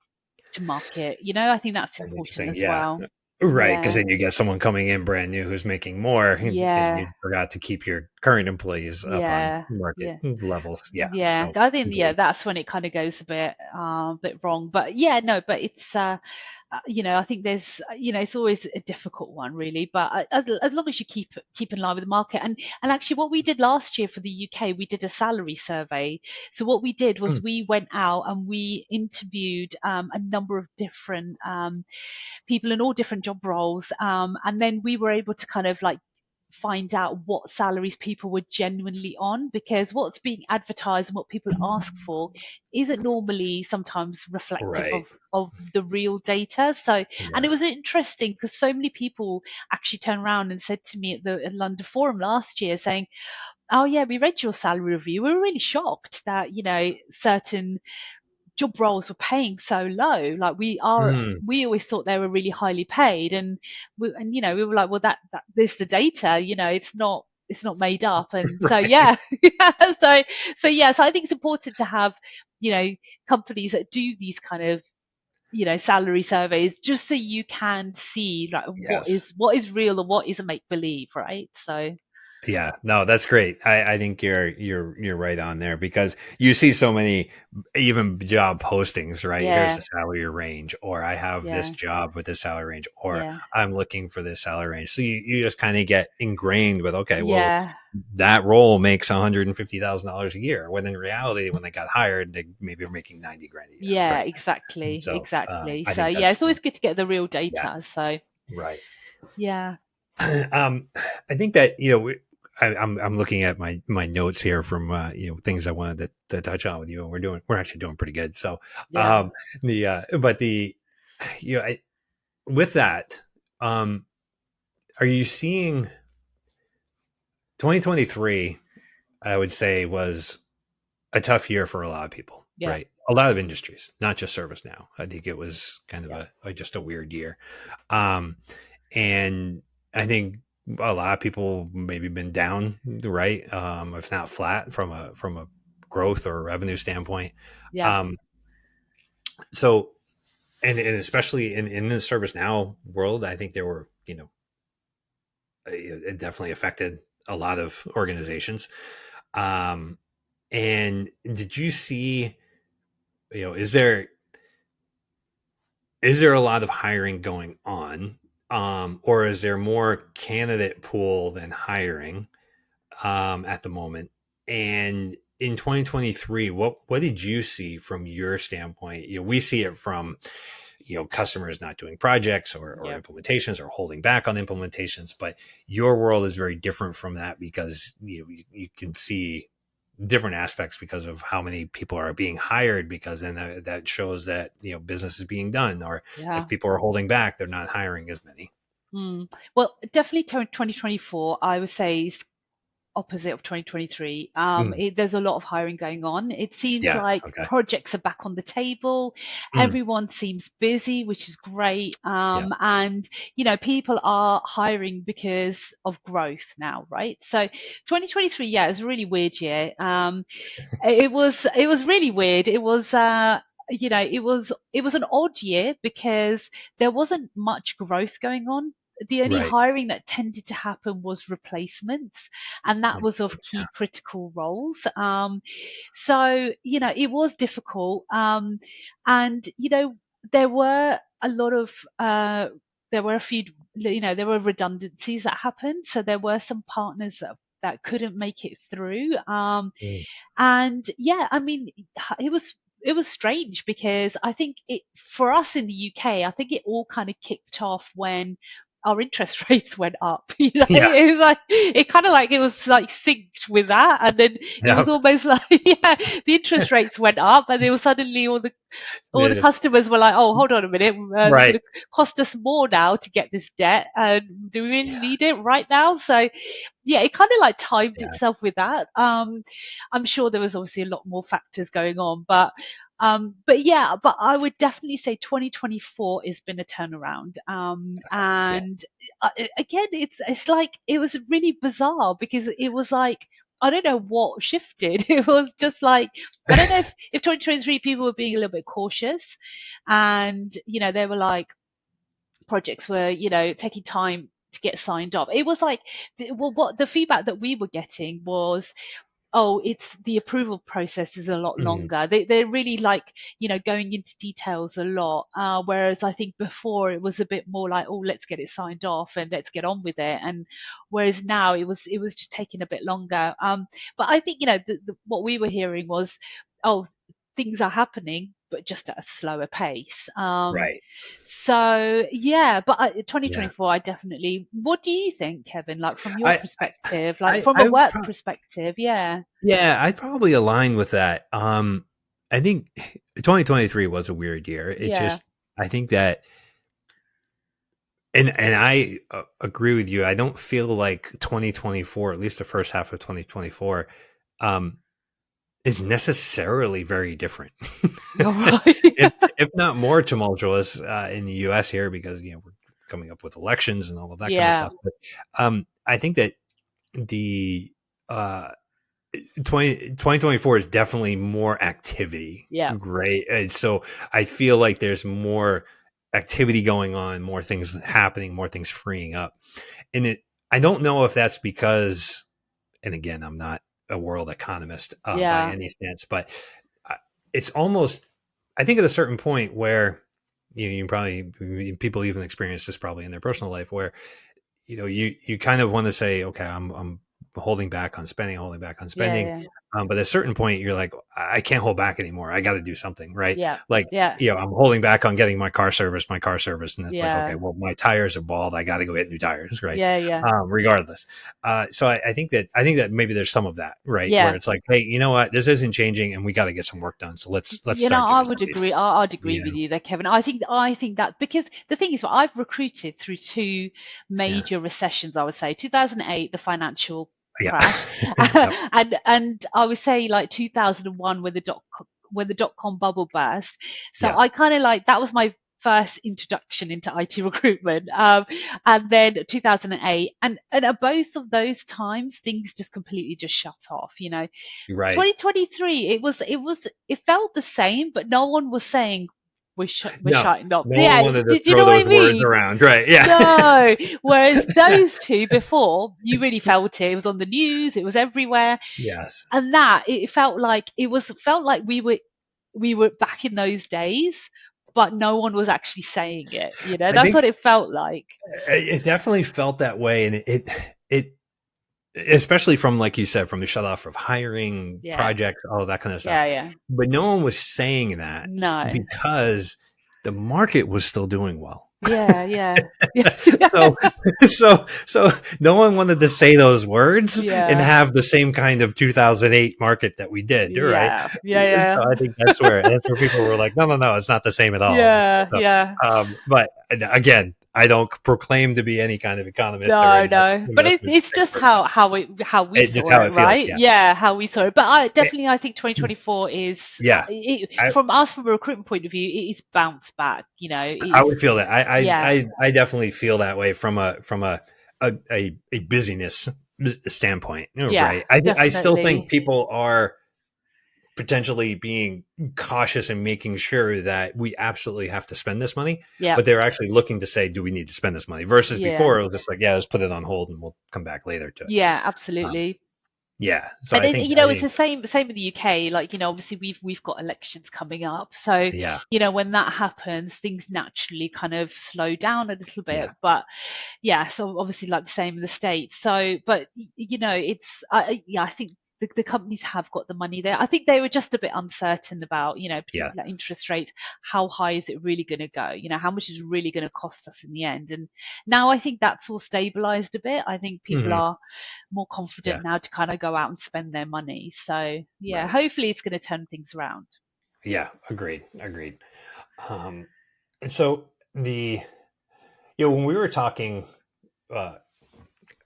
to market. I think that's That's important interesting. as Yeah. well. Right. Because Yeah, then you get someone coming in brand new who's making more, and yeah, you forgot to keep your current employees up on yeah, market yeah. levels. Yeah. Yeah, No, I think, yeah, agreed. that's when it kind of goes a bit wrong. But yeah, no, but it's I think there's it's always a difficult one really. But as long as you keep in line with the market, and actually what we did last year for the UK, we did a salary survey. So what we did was Mm. we went out and we interviewed a number of different people in all different job roles, and then we were able to kind of like find out what salaries people were genuinely on, because what's being advertised and what people ask for isn't normally sometimes reflective Right. of the real data. So, and Yeah. it was interesting because so many people actually turned around and said to me at the London Forum last year saying, oh yeah, we read your salary review. We were really shocked that, certain job roles were paying so low. Like Mm, we always thought they were really highly paid, and we were like, well, that there's the data. It's not made up, and so right. yeah, yeah. So I think it's important to have you know companies that do these kind of salary surveys, just so you can see like Yes. what is real and what is a make believe, right? So Yeah, no, that's great. I think you're right on there because you see so many even job postings, right? Here's the yeah, salary range, or I have this yeah, job with this salary range, or yeah, I'm looking for this salary range. So you just kind of get ingrained with, okay, well, yeah. that role makes $150,000 a year. When in reality, when they got hired, they maybe were making 90 grand a year, Yeah, right? And exactly, so exactly. I So think yeah, it's that's always good to get the real yeah, data. So right. yeah, um, I think that I'm looking at my notes here from things I wanted to touch on with you, and we're actually doing pretty good. So yeah, um, the but the you know I, with that, um, are you seeing 2023? I would say was a tough year for a lot of people, yeah, right? A lot of industries, not just ServiceNow. I think it was kind of yeah, just a weird year. Um, and I think a lot of people maybe been down, right? If not flat from a growth or revenue standpoint. yeah, Um, so and especially in the ServiceNow world, I think there were it definitely affected a lot of organizations. Um, and did you see is there a lot of hiring going on, or is there more candidate pool than hiring at the moment? And in 2023, what did you see from your standpoint? We see it from customers not doing projects or yeah. implementations or holding back on implementations, but your world is very different from that because you can see different aspects because of how many people are being hired, because then that shows that business is being done, or if Yeah. people are holding back, they're not hiring as many. Mm. Well, definitely 2024, I would say, is opposite of 2023. Mm, There's a lot of hiring going on. It seems yeah. like Okay. projects are back on the table. Mm, Everyone seems busy, which is great. yeah. And people are hiring because of growth now, right? So 2023, yeah, it was a really weird year. It was really weird. It was an odd year because there wasn't much growth going on. The only Right. hiring that tended to happen was replacements, and that was of Yeah. key critical roles. So it was difficult. And there were a lot of there were a few there were redundancies that happened. So there were some partners that couldn't make it through. Mm, And yeah, I mean, it was strange because I think it for us in the UK, I think it all kind of kicked off when our interest rates went up. yeah. It was like it kind of like it was like synced with that, and then it was Yep. almost like yeah, the interest rates went up, and there was suddenly all the They just customers were like, "Oh, hold on a minute, it's going right. to cost us more now to get this debt, and do we really Yeah. need it right now?" So, yeah, it kind of like timed Yeah. itself with that. I'm sure there was obviously a lot more factors going on, but yeah, but I would definitely say 2024 has been a turnaround. Yeah. And again, it's like it was really bizarre because it was like I don't know what shifted. It was just like I don't know if 2023 people were being a little bit cautious, and they were like projects were taking time to get signed off. It was like well, what the feedback that we were getting was, oh, it's the approval process is a lot Mm, longer. They're really like going into details a lot, whereas I think before it was a bit more like, oh, let's get it signed off and let's get on with it. And whereas now it was just taking a bit longer. But I think what we were hearing was, oh, things are happening, but just at a slower pace. Right. So yeah, but Yeah. 2024, I definitely. What do you think, Kevin? Like from your I, I, perspective, like from a I would work perspective, yeah, yeah, I'd probably align with that. I think 2023 was a weird year. It yeah, just, I think that, and I agree with you. I don't feel like 2024, at least the first half of 2024, um, is necessarily very different. all right, if not more tumultuous in the U.S. here, because we're coming up with elections and all of that kind of yeah, stuff. But I think that the uh, 2024 is definitely more activity, yeah, right? And so I feel like there's more activity going on, more things happening, more things freeing up. And I don't know if that's because, and again, I'm not a world economist by yeah, any sense, but uh, it's almost, I think at a certain point where you probably, people even experience this probably in their personal life, where you kind of want to say, okay, I'm holding back on spending, holding back on spending. yeah, But at a certain point, you're like, I can't hold back anymore. I got to do something, right? yeah, Like, yeah, I'm holding back on getting my car service, and it's like, okay, yeah, well, my tires are bald. I got to go get new tires, right? yeah, yeah, Regardless. So I think that maybe there's some of that, right? Where yeah. it's like, hey, you know what? This isn't changing, and we got to get some work done. So let's You know, start I doing some would of these agree. things. I'd agree Yeah, with you there, Kevin. I think that because the thing is, well, I've recruited through two yeah, major recessions. I would say 2008, the financial yeah, crash, yep, and I would say like 2001 when the dot com bubble burst. So yeah. I kind of like that was my first introduction into IT recruitment, and then 2008, and at both of those times, things just completely just shut off. You know, You're right. 2023, it felt the same, but no one was saying we're No, shutting up. no one Yeah, wanted to did you throw know what those I words mean? around, right? Yeah, No. Whereas those two before, you really felt it. It was on the news, it was everywhere. yes. And that it felt like we were back in those days, but no one was actually saying it. You know, I that's think what it felt like. it definitely felt that way, and it especially from, like you said, from the shut off of hiring Yeah. projects, all of that kind of stuff. Yeah, yeah. But no one was saying that No. because the market was still doing well. Yeah, yeah. so so no one wanted to say those words and Yeah. have the same kind of 2008 market that we did, right? Yeah. Yeah, yeah. So I think that's where people were like, no, it's not the same at all. Yeah, yeah. But again, I don't proclaim to be any kind of economist or No, no. But investment it's just expert. how we Just saw how it, it feels. right? Yeah. Yeah, how we saw it. But Eh, I think 2024 is yeah. I, from us from a recruitment point of view, it is bounced back. You know, I it's would feel that. yeah, I definitely feel that way from a busyness standpoint, yeah, right? I still think definitely. people are potentially being cautious and making sure that we absolutely have to spend this money, Yeah, but they're actually looking to say, do we need to spend this money? Versus yeah, before, it was just like, yeah, let's put it on hold and we'll come back later to it. yeah, Um, absolutely. yeah. So And I then, think, you know, it's the same in the UK. Like, you know, obviously we've got elections coming up. So, yeah, you know, when that happens, things naturally kind of slow down a little yeah, bit. But yeah, so obviously like the same in the States. So, but you know, it's yeah, I think the companies have got the money there. I think they were just a bit uncertain about, you know, yeah. particular interest rates. How high is it really going to go? You know, how much is it really going to cost us in the end? And now I think that's all stabilized a bit. I think people Hmm. are more Yeah. confident now to kind of go out and spend their money. So yeah, Right. hopefully it's going to turn things around. Yeah. Agreed. Agreed. Um, and so when we were talking, uh,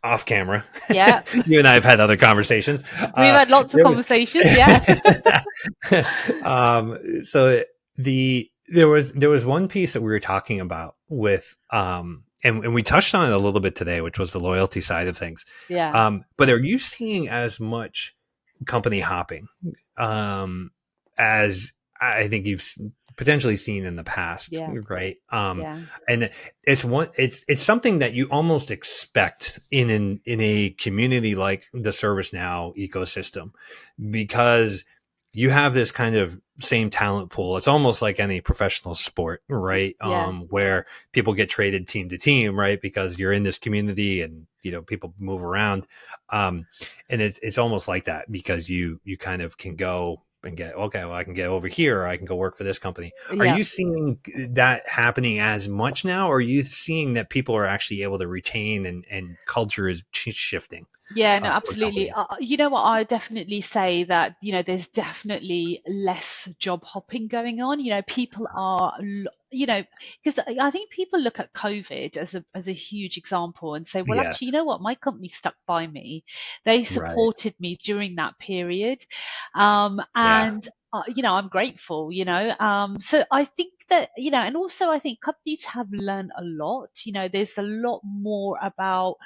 off camera. Yeah, You and I have had other conversations. we've had lots of There was, conversations. Yeah, so there was one piece that we were talking about with, and we touched on it a little bit today, which was the loyalty side of things. yeah, But are you seeing as much company hopping, as I think you've potentially seen in the past, yeah, right? yeah, And it's something that you almost expect in a community like the ServiceNow ecosystem, because you have this kind of same talent pool. It's almost like any professional sport, right? yeah, Where people get traded team to team, right? Because you're in this community and people move around, and it's almost like that because you kind of can go and get, okay, well, I can get over here, or I can go work for this company. Are Yeah. you seeing that happening as much now, or are you seeing that people are actually able to retain, and culture is shifting Yeah, no, for absolutely. companies? You know what? I definitely say that, there's definitely less job hopping going on. People are, because I think people look at COVID as a huge example and say, well, Yes. actually, you know what? My company stuck by me. They Right. supported me during that period. Yeah. And, I'm grateful, So I think that, and also I think companies have learned a lot. There's a lot more about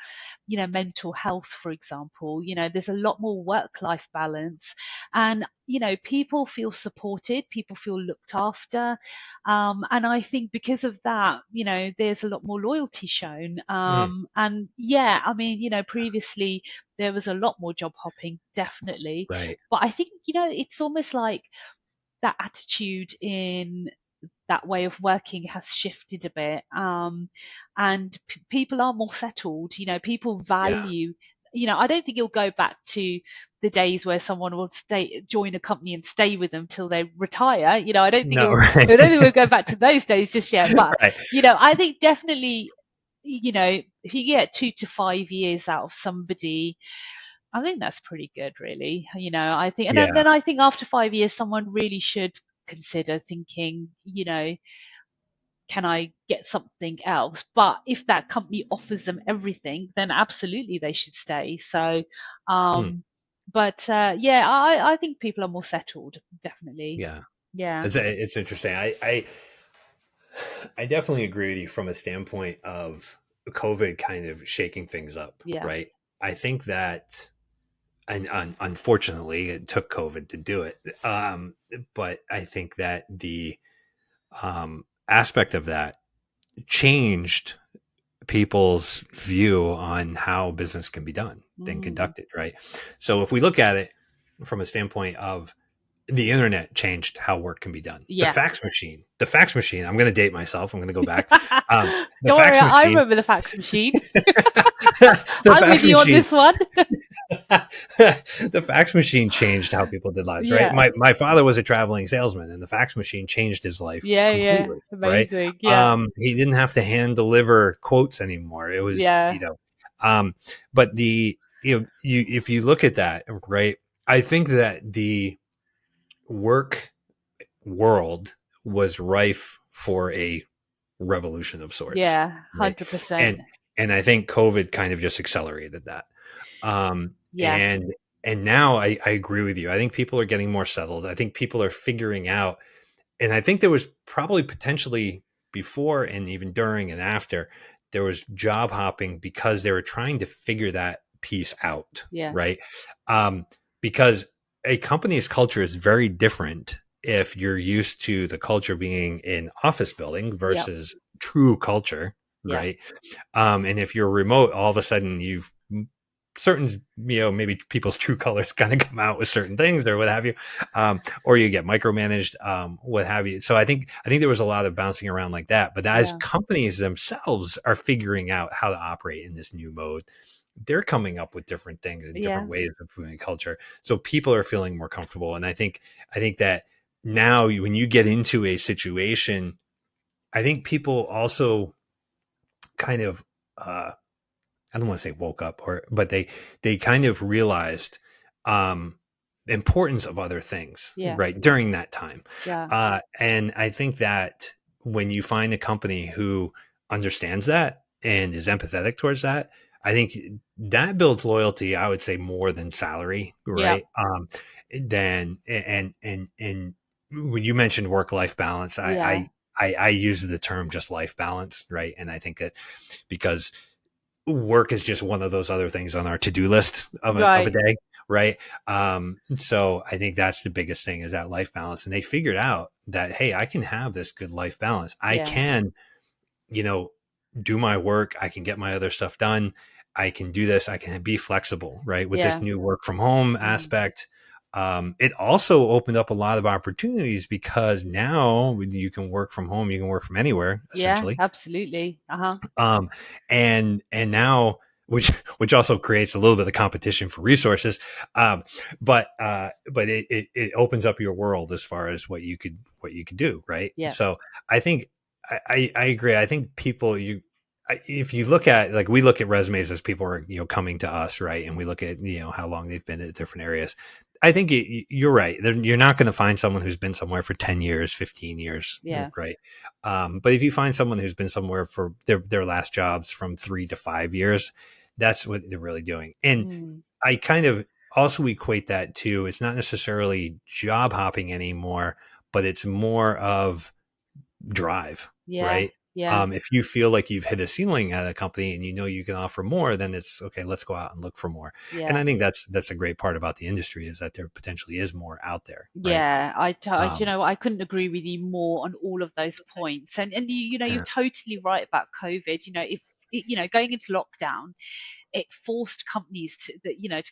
mental health, for example. There's a lot more work life balance, and people feel supported, people feel looked after, and I think because of that, there's a lot more loyalty shown. Mm, And yeah, I mean, previously there was a lot more job hopping, definitely, right. but I think it's almost like that attitude in that way of working has shifted a bit, and people are more settled. People Yeah. value. I don't think you'll go back to the days where someone will join a company and stay with them till they retire. No. I don't think Right. we'll go back to those days just yet. But Right. I think definitely, if you get 2 to 5 years out of somebody, I think that's pretty good, really. I think, and then, Yeah. then I think after 5 years, someone really should consider thinking, can I get something else? But if that company offers them everything, then absolutely they should stay. So, Mm, um, but yeah, I think people are more settled, definitely. yeah. Yeah, It's interesting. I definitely agree with you from a standpoint of COVID kind of shaking things up, yeah, right? I think that, and unfortunately, it took COVID to do it. But I think that the aspect of that changed people's view on how business can be done and mm, conducted, right? So if we look at it from a standpoint of the internet changed how work can be done. yeah. The fax machine. I'm going to date myself. I'm going to go back. The Don't worry, fax I machine. remember the fax machine. The I'm with fax you on machine. this one. The fax machine changed how people did lives, right? Yeah, My father was a traveling salesman, and the fax machine changed his life yeah, yeah. completely, right? Amazing. Yeah, He didn't have to hand deliver quotes anymore. It was, yeah, um, but you if you look at that, right? I think that the work world was rife for a revolution of sorts, yeah. right? 100%. And I think COVID kind of just accelerated that. Um, Yeah, and now I agree with you. I think people are getting more settled. I think people are figuring out, and I think there was probably potentially before and even during and after, there was job hopping because they were trying to figure that piece out, yeah, right? Um, because a company's culture is very different if you're used to the culture being in office building yeah, versus true culture, yeah, right? And if you're remote, all of a sudden you've certain, maybe people's true colors kind of come out with certain things or what have you, or you get micromanaged, what have you. So I think there was a lot of bouncing around like that. But as yeah, companies themselves are figuring out how to operate in this new mode, they're coming up with different things and different yeah, ways of doing culture. So people are feeling more comfortable. And I think that now when you get into a situation, I think people also kind of I don't want to say woke up, but they kind of realized um importance of other things, yeah, right, during that time. yeah, And I think that when you find a company who understands that and is empathetic towards that, I think that builds loyalty, I would say, more than salary, yeah, right? Then and when you mentioned work life balance, yeah. I use the term just life balance, right? And I think that because work is just one of those other things on our to-do list of a Right. day, right? So I think that's the biggest thing, is that life balance. And they figured out that, hey, I can have this good life balance. I Yeah, can, you know do my work, I can get my other stuff done, I can do this, I can be flexible, right, with this yeah, new work from home mm, aspect. It also opened up a lot of opportunities because now you can work from home, you can work from anywhere yeah. essentially. Absolutely. Uh huh. um and now, which also creates a little bit of competition for resources. But it opens up your world as far as what you could do, right? Yeah. So I think I agree. I think people if you look at, like, we look at resumes as people are, coming to us, right? And we look at, how long they've been at different areas. I think you're right. You're not going to find someone who's been somewhere for 10 years, 15 years, Yeah. right? But if you find someone who's been somewhere for their last jobs from 3 to 5 years, that's what they're really doing. And Mm. I kind of also equate that to, it's not necessarily job hopping anymore, but it's more of drive, Yeah. right? Yeah. If you feel like you've hit a ceiling at a company and you can offer more, then it's okay. Let's go out and look for more. And Yeah. I think that's a great part about the industry, is that there potentially is more out there, right? Yeah, you Um, know, I couldn't agree with you more on all of those points. And you know, you're yeah. totally right about COVID. You know, if going into lockdown, it forced companies to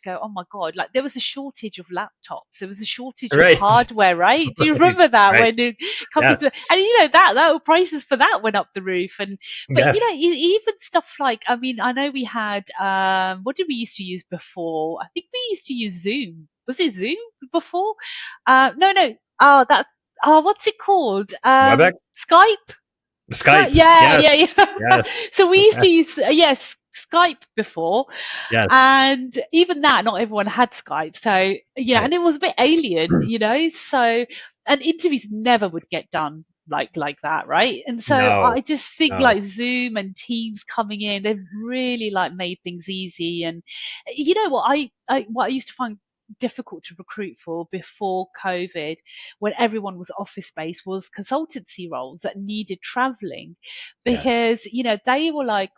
go, oh my God, like there was a shortage of laptops, there was a shortage of Right. hardware, right? Do you Right. remember that Right. when the companies Yes. were, and that prices for that went up the roof. And but Yes. even stuff like, I mean, I know we had what did we used to use before? I think we used to use Zoom. Was it Zoom before? No, no. Oh, what's it called? WebEx, Skype. Skype. Yeah, Yes. yeah, yeah. Yes. So we used to use yes, Skype before, Yes. and even that, not everyone had Skype. So yeah, Right. and it was a bit alien, you know. So and interviews never would get done like that, right? And so No. I just think No. like Zoom and Teams coming in, they've really like made things easy. And you know what what I used to find difficult to recruit for before COVID, when everyone was office based, was consultancy roles that needed traveling, Yeah. because they were like,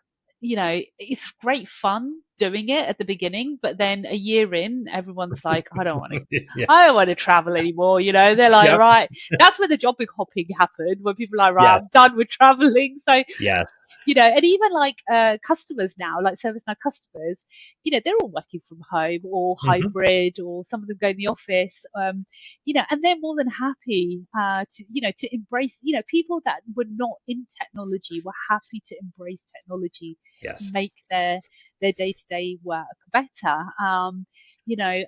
it's great fun doing it at the beginning, but then a year in, everyone's like, Yeah. I don't want to travel anymore. They're like, Yep. right, that's when the job hopping happened, when people are like, right, Yes. I'm done with traveling. So Yes. and even like customers now, like ServiceNow customers, they're all working from home or Hmm. hybrid, or some of them go in the office, and they're more than happy to embrace, people that were not in technology were happy to embrace technology to Yes. make their day-to-day work better. You know,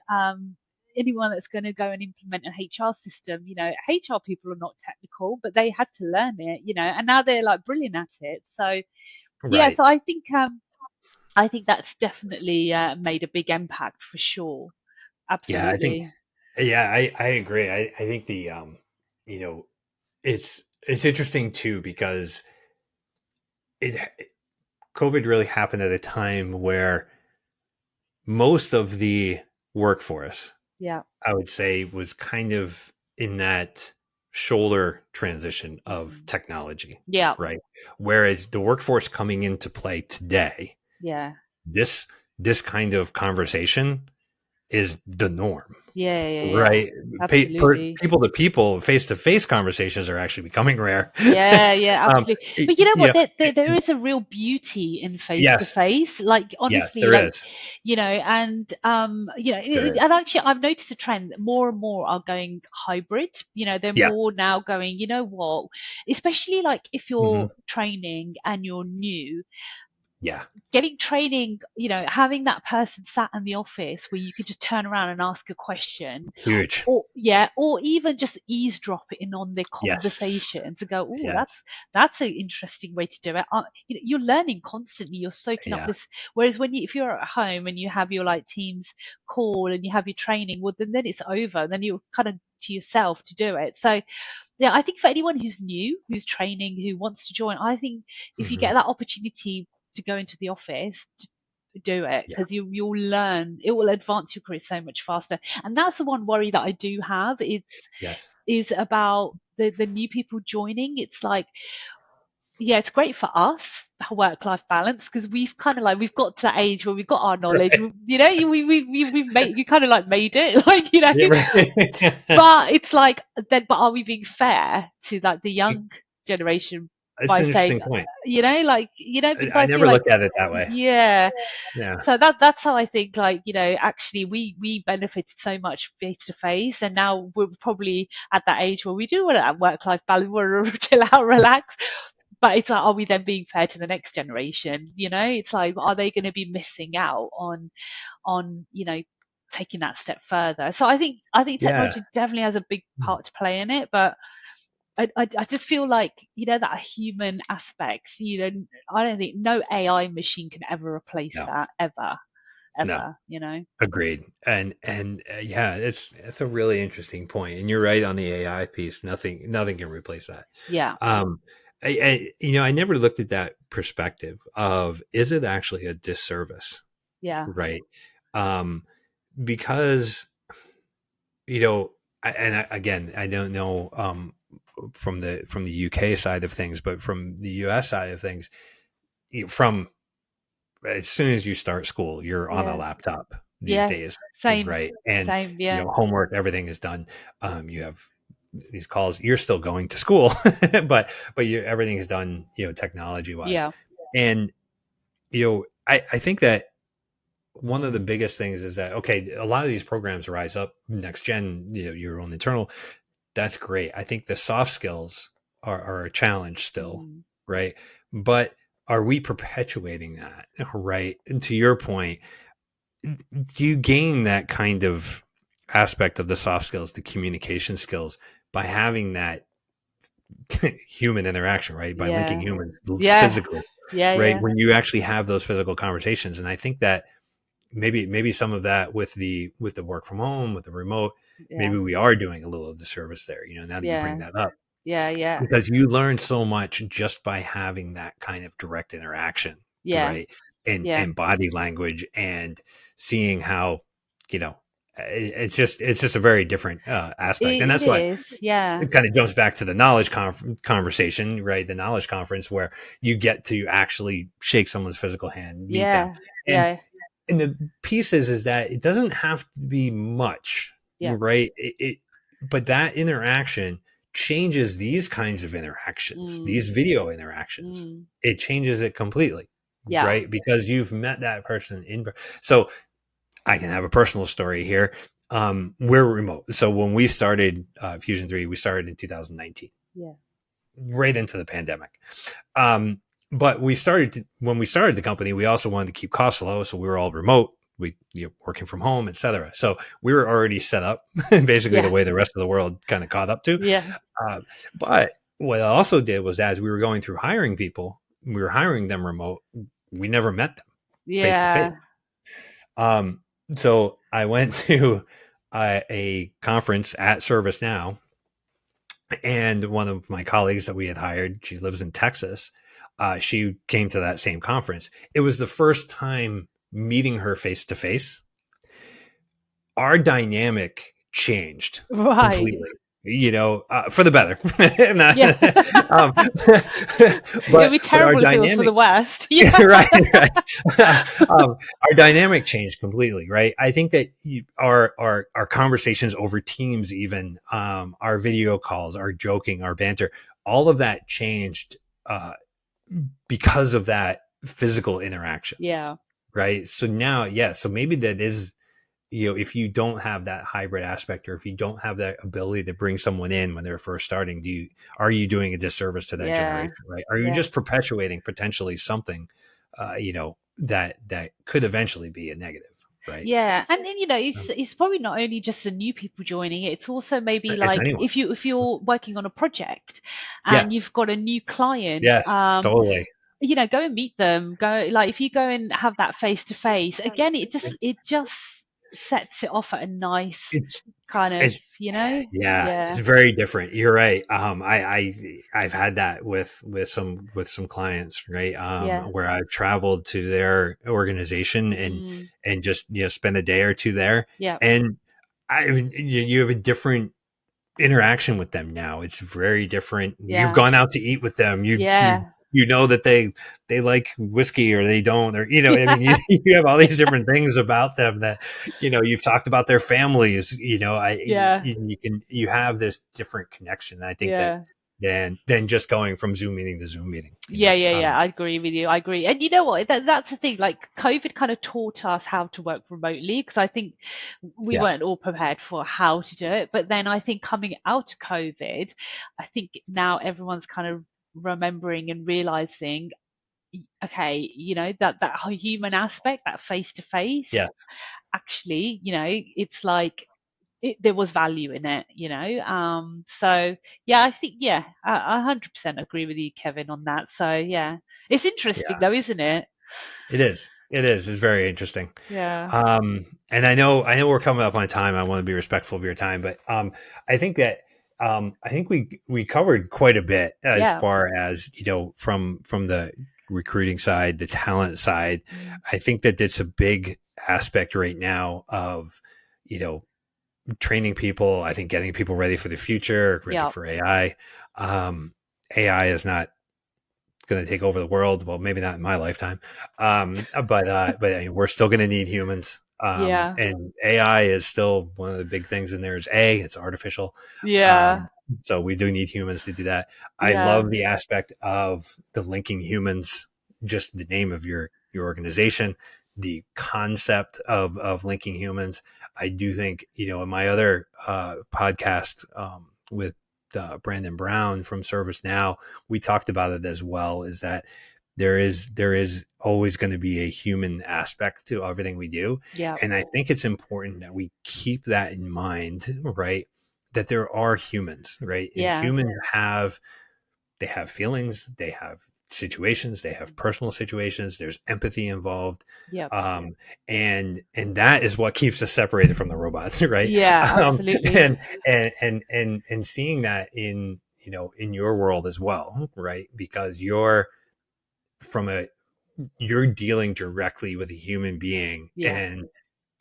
anyone that's going to go and implement an HR system, HR people are not technical, but they had to learn it, and now they're like brilliant at it. So yeah, so Right. I think that's definitely made a big impact for sure. Yeah. I think. Absolutely. Yeah. I agree. I think you know, it's interesting too, because it COVID really happened at a time where most of the workforce, Yeah. I would say, was kind of in that shoulder transition of Mm. technology, Yeah. right? Whereas the workforce coming into play today, Yeah. this this kind of conversation is the norm, Yeah. Yeah. Yeah. right? Absolutely. People to people, face to face conversations are actually becoming rare. Yeah, yeah, um, absolutely. But you know what? yeah, There is a real beauty in face to yes, face. Like yes, honestly, there like is, and there is, and actually, I've noticed a trend that more and more are going hybrid. They're yes, more now going. You know what? Especially like if hmm, you're training and you're new, yeah, getting training, having that person sat in the office where you could just turn around and ask a question, huge, or even just eavesdrop in on their yes, conversation to go, oh, that's yes, that's an interesting way to do it. You're learning constantly. You're soaking up yeah, this. Whereas if you're at home and you have your like Teams call and you have your training, well, then it's over. And then you're kind of to yourself to do it. So yeah, I think for anyone who's new, who's training, who wants to join, I think if you hmm, get that opportunity to go into the office, do it, yeah, because you'll learn. It will advance your career so much faster. And that's the one worry that I do have. It's yes, is about the new people joining. It's like, yeah, it's great for us, work life balance, because we've kind of like we've got to that age where we've got our knowledge. right, We've made you kind of like made it, like yeah, right. But it's like then, but are we being fair to like the young generation It's by an saying, interesting point. because I I feel never like, looked at it that way. yeah. Yeah. So that's how I think, like, actually we benefited so much face to face, and now we're probably at that age where we do want to have work life balance, we want to chill out, relax. but it's like, are we then being fair to the next generation? It's like, are they going to be missing out on taking that step further? So I think Yeah. technology definitely has a big part to play in it, but I just feel like that human aspect. I don't think no AI machine can ever replace No, that, ever, no. ever. Agreed. And yeah, it's a really interesting point. And you're right on the AI piece. Nothing can replace that. Yeah, Um, I never looked at that perspective of, is it actually a disservice, yeah, right? Um, because you know, again, I don't know from the UK side of things, but from the US side of things, from as soon as you start school, you're on a yeah, laptop these yeah. days, Same, right? And same. Yeah, homework, everything is done. You have these calls. You're still going to school, but everything is done, technology wise. yeah, And I think that one of the biggest things is that, okay, a lot of these programs rise up next gen, your own internal. That's great. I think the soft skills are a challenge still, mm, right? But are we perpetuating that, right? And to your point, you gain that kind of aspect of the soft skills, the communication skills, by having that human interaction, right? By linking yeah, humans yeah, physically, yeah, right? yeah, When you actually have those physical conversations. And I think that maybe some of that with the work from home, with the remote, yeah, maybe we are doing a little disservice there, now that you bring yeah, that up, yeah, yeah, because you learn so much just by having that kind of direct interaction, yeah, right? and yeah. and body language, and seeing how, you know it's just a very different aspect. And It that's why is. Yeah, it kind of jumps back to the knowledge conversation, right? The knowledge conference, where you get to actually shake someone's physical hand, meet them. yeah, and yeah, and the piece is that it doesn't have to be much, yeah. right? But that interaction changes these kinds of interactions, Mm, these video interactions. mm, It changes it completely, yeah, right? Because you've met that person so I can have a personal story here. We're remote. So when we started Fusion 3, we started in 2019, yeah, right into the pandemic. Um, but when we started the company, we also wanted to keep costs low, so we were all remote. We working from home, etc. So we were already set up, basically the yeah, way the rest of the world kind of caught up to. yeah, But what I also did was, as we were going through hiring people, we were hiring them remote. We never met them face to face. yeah, Um, so I went to a conference at ServiceNow, and one of my colleagues that we had hired, she lives in Texas. She came to that same conference. It was the first time meeting her face to face. Our dynamic changed right. completely, for the better. Yeah. um, It would but be but our terrible if it was for the dynamic, West. Yeah. right, right. Our dynamic changed completely, right? I think that our conversations over Teams, even our video calls, our joking, our banter, all of that changed uh, because of that physical interaction, Yeah. right? So now, yeah, so maybe that is, if you don't have that hybrid aspect, or if you don't have that ability to bring someone in when they're first starting, are you doing a disservice to that Yeah. generation, right? Are you Yeah. just perpetuating potentially something, that could eventually be a negative, right? Yeah, and then Um, it's probably not only just the new people joining it. It's also maybe if like anyone. if you're working on a project Yeah. and you've got a new client, Yes. Totally. go and meet them. Go, like, if you go and have that face to face, again, it just sets it off at a nice It's kind of, it's Yeah, yeah, it's very different. You're right. I've had that with some clients, right? yeah, Where I've traveled to their organization, and mm, just spend a day or two there, yeah, and you have a different interaction with them now. It's very different. You've yeah, gone out to eat with them. yeah, You know that they like whiskey, or they don't, or I yeah, mean, you have all these different things about them that, you've talked about their families. yeah, You have this different connection. I think that yeah. than just going from Zoom meeting to Zoom meeting. Yeah, yeah, yeah. I agree with you. I agree. And you know what? That's the thing. Like, COVID kind of taught us how to work remotely, because I think we Yeah, weren't all prepared for how to do it. But then I think coming out of COVID, I think now everyone's kind of remembering and realizing, okay, that whole human aspect, that face to face, Yeah. actually, it's like there was value in it, so yeah, I think, yeah, I 100% agree with you, Kevin, on that. So yeah, it's interesting Yeah. though, isn't it? It is. It is. It's very interesting. Yeah, And I know we're coming up on time. I want to be respectful of your time, but I think that I think we covered quite a bit as yeah, far as from the recruiting side, the talent side. mm, I think that it's a big aspect right now of you know training people. I think getting people ready for the future, ready yeah, for AI. AI is not going to take over the world. Well, maybe not in my lifetime, but we're still going to need humans. yeah, And AI is still one of the big things in there. Is it's artificial, yeah, um, so we do need humans to do that. I yeah, love the aspect of the linking humans, just the name of your organization, the concept of linking humans. I do think in my other podcast with Brandon Brown from ServiceNow, we talked about it as well. Is that there is always going to be a human aspect to everything we do, yeah, and I think it's important that we keep that in mind, right? That there are humans, right? And yeah, humans they have feelings, they have situations, they have personal situations. There's empathy involved, yeah, um, and that is what keeps us separated from the robots, right? yeah, Um, absolutely. and seeing that in your world as well, right? Because from a you're dealing directly with a human being Yeah, and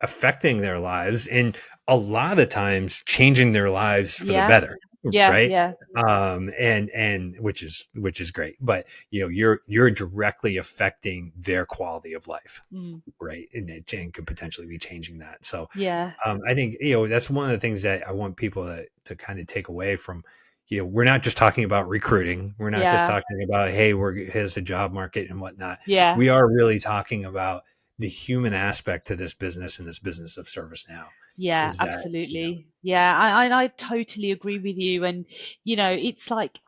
affecting their lives, and a lot of times changing their lives for the yeah, better, yeah, right? yeah, And which is great, but you're directly affecting their quality of life, mm, right? And could potentially be changing that. So yeah, I think that's one of the things that I want people to kind of take away from. We're not just talking about recruiting. We're not just yeah, talking about, hey, here's the job market and whatnot. yeah. We are really talking about the human aspect to this business, and this business of service now. Yeah, Is that absolutely. Yeah, I totally agree with you. And, it's like,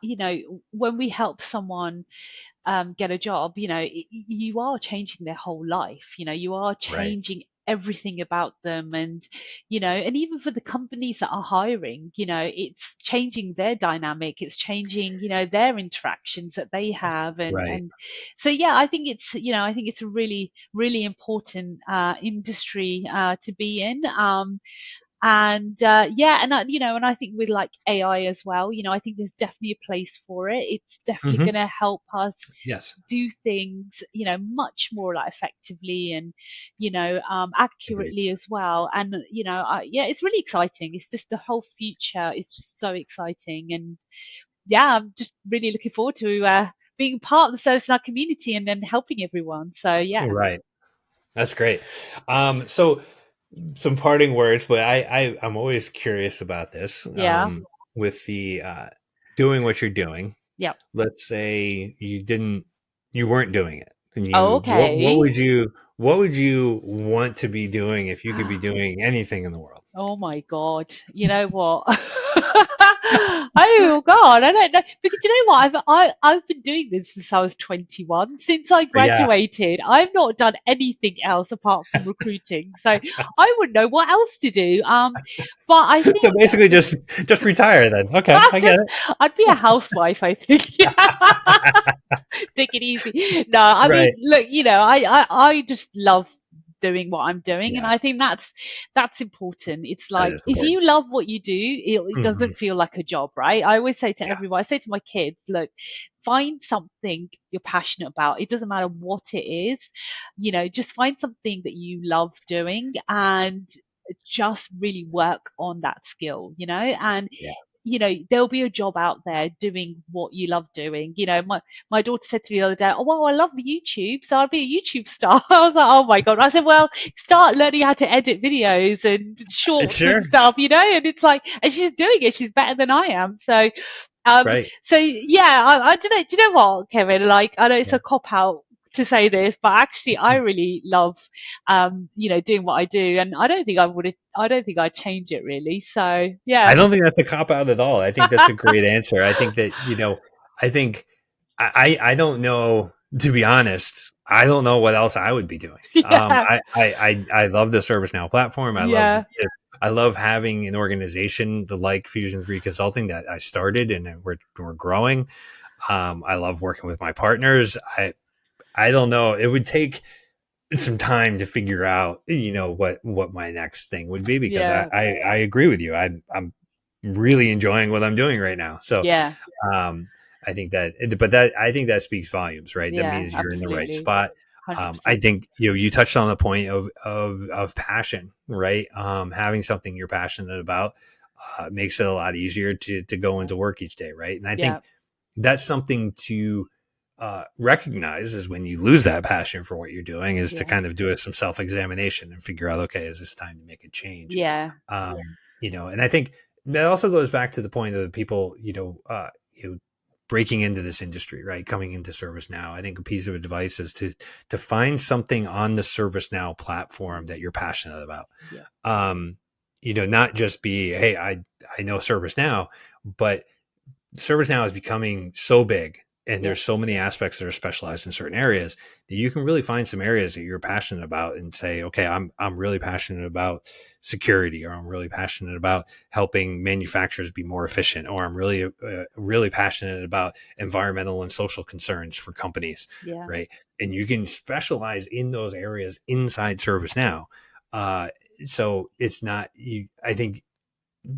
when we help someone get a job, you are changing their whole life. You are right, changing everything about them. And, and even for the companies that are hiring, it's changing their dynamic. It's changing, their interactions that they have. right, And so, yeah, I think it's a really, really important industry to be in. And yeah, and I think with like AI as well, I think there's definitely a place for it. It's definitely hmm going to help us yes, do things, much more like effectively and agreed, accurately as well. And yeah, it's really exciting. It's just the whole future is just so exciting. And yeah, I'm just really looking forward to being part of the ServiceNow community and then helping everyone. So yeah, right. That's great. So some parting words, but I'm always curious about this. yeah, With the doing what you're doing, yeah. let's say you weren't doing it, and what Okay. would you want to be doing if you could be doing anything in the world? Oh my God. You know what? Oh God, I don't know. Because you know what? I've been doing this since I was 21. Since I Yeah. graduated, I've not done anything else apart from recruiting. So I wouldn't know what else to do. But I So think basically, just retire then. Okay, I I get just I'd be a housewife, I think. Take it easy. No, I mean, right. look, I just love doing what I'm doing, and Yeah, I think that's important. It's that like is if important. you love what you do, it Mhm. doesn't feel like a job, right? I always say to Yeah, everyone, I say to my kids, look, find something you're passionate about. It doesn't matter what it is, just find something that you love doing and just really work on that skill, and yeah. there'll be a job out there doing what you love doing. My daughter said to me the other day, oh, well, I love YouTube, so I'll be a YouTube star. I was like, oh my God. I said, well, start learning how to edit videos and shorts and Sure. stuff, and it's like, and she's doing it. She's better than I am. So, Right. so yeah, I don't know. Do you know what, Kevin? Like, I know it's Yeah. a cop out to say this, but actually, I really love, doing what I do, and I don't think I'd change it really. So, I yeah, don't think that's a cop out at all. I think that's a great answer. I think that I think. I don't know, to be honest. I don't know what else I would be doing. Yeah, I love the ServiceNow platform. yeah, I love having an organization like Fusion 3 Consulting that I started and we're growing. I love working with my partners. I don't know. It would take some time to figure out, what my next thing would be, because yeah, I agree with you. I'm really enjoying what I'm doing right now. So yeah, um, I think that speaks volumes, right? That yeah, means you're in the right absolutely, spot. I 100%. think you touched on the point of passion, right? Having something you're passionate about makes it a lot easier to go into work each day, right? And I Yeah, think that's something to recognize, is when you lose that passion for what you're doing, is to yeah, kind of do some self examination and figure out, okay, is this time to make a change? yeah, And I think that also goes back to the point of the people, breaking into this industry, right? Coming into ServiceNow. I think a piece of advice is to find something on the ServiceNow platform that you're passionate about. yeah, Um, not just be, hey, I know ServiceNow, but ServiceNow is becoming so big, and yeah, there's so many aspects that are specialized in certain areas, that you can really find some areas that you're passionate about and say, okay, I'm really passionate about security, or I'm really passionate about helping manufacturers be more efficient, or I'm really passionate about environmental and social concerns for companies, yeah, right? And you can specialize in those areas inside ServiceNow. Uh, so it's not you. I think,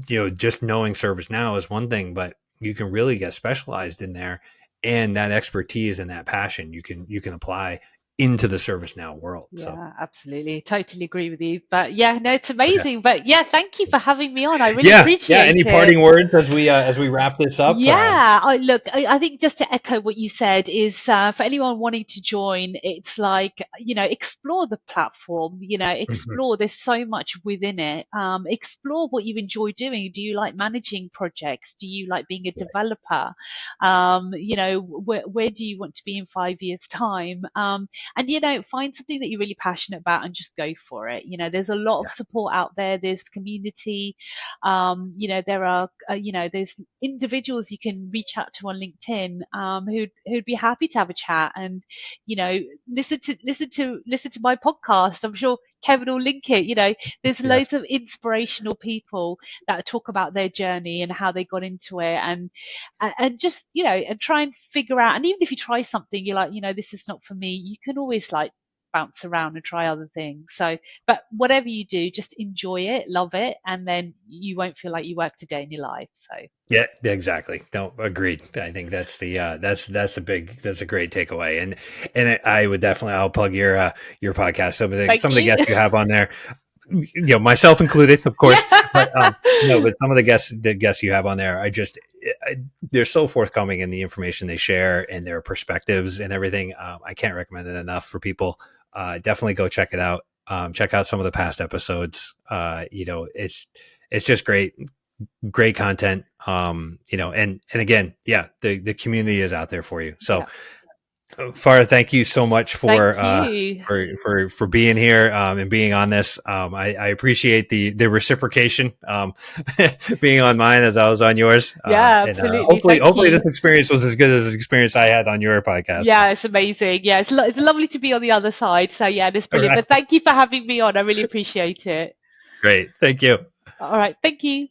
just knowing ServiceNow is one thing, but you can really get specialized in there, and that expertise and that passion you can apply into the ServiceNow world. So, yeah, absolutely. Totally agree with you. But yeah, no, it's okay. amazing. But yeah, thank you for having me on. I really Yeah, yeah. Any appreciate it. parting words as we wrap this up? Yeah, I think just to echo what you said is for anyone wanting to join, it's like, explore the platform, Mhm. explore, there's so much within it. Explore what you enjoy doing. Do you like managing projects? Do you like being a developer? Where do you want to be in 5 years' time? And, find something that you're really passionate about and just go for it. There's a lot of Yeah, support out there. There's community. There are, there's individuals you can reach out to on LinkedIn who'd be happy to have a chat and listen to my podcast. I'm sure Kevin will link it. There's yes, loads of inspirational people that talk about their journey and how they got into it, and just and try and figure out. And even if you try something, you're like, this is not for me. You can always like bounce around and try other things. So, but whatever you do, just enjoy it, love it, and then you won't feel like you worked a day in your life. So, yeah, exactly. No, agreed. I think that's a great takeaway, and I would definitely, I'll plug your podcast. thank Some of the you. guests you have on there, myself included, of course, but Yeah. no, but some of the guests you have on there, they're so forthcoming in the information they share and their perspectives and everything. I can't recommend it enough for people. Definitely go check it out. Check out some of the past episodes. It's just great content. And again, yeah, the community is out there for you. So, Yeah. Farah, thank you so much Thank you. for being here, and being on this. I appreciate the reciprocation, being on mine as I was on yours, Yeah, and absolutely. Thank hopefully you. this experience was as good as the experience I had on your podcast. Yeah, it's amazing. Yeah, it's lovely to be on the other side. So yeah, it's All brilliant. right, But thank you for having me on. I really appreciate it. great, thank you. All right. Thank you.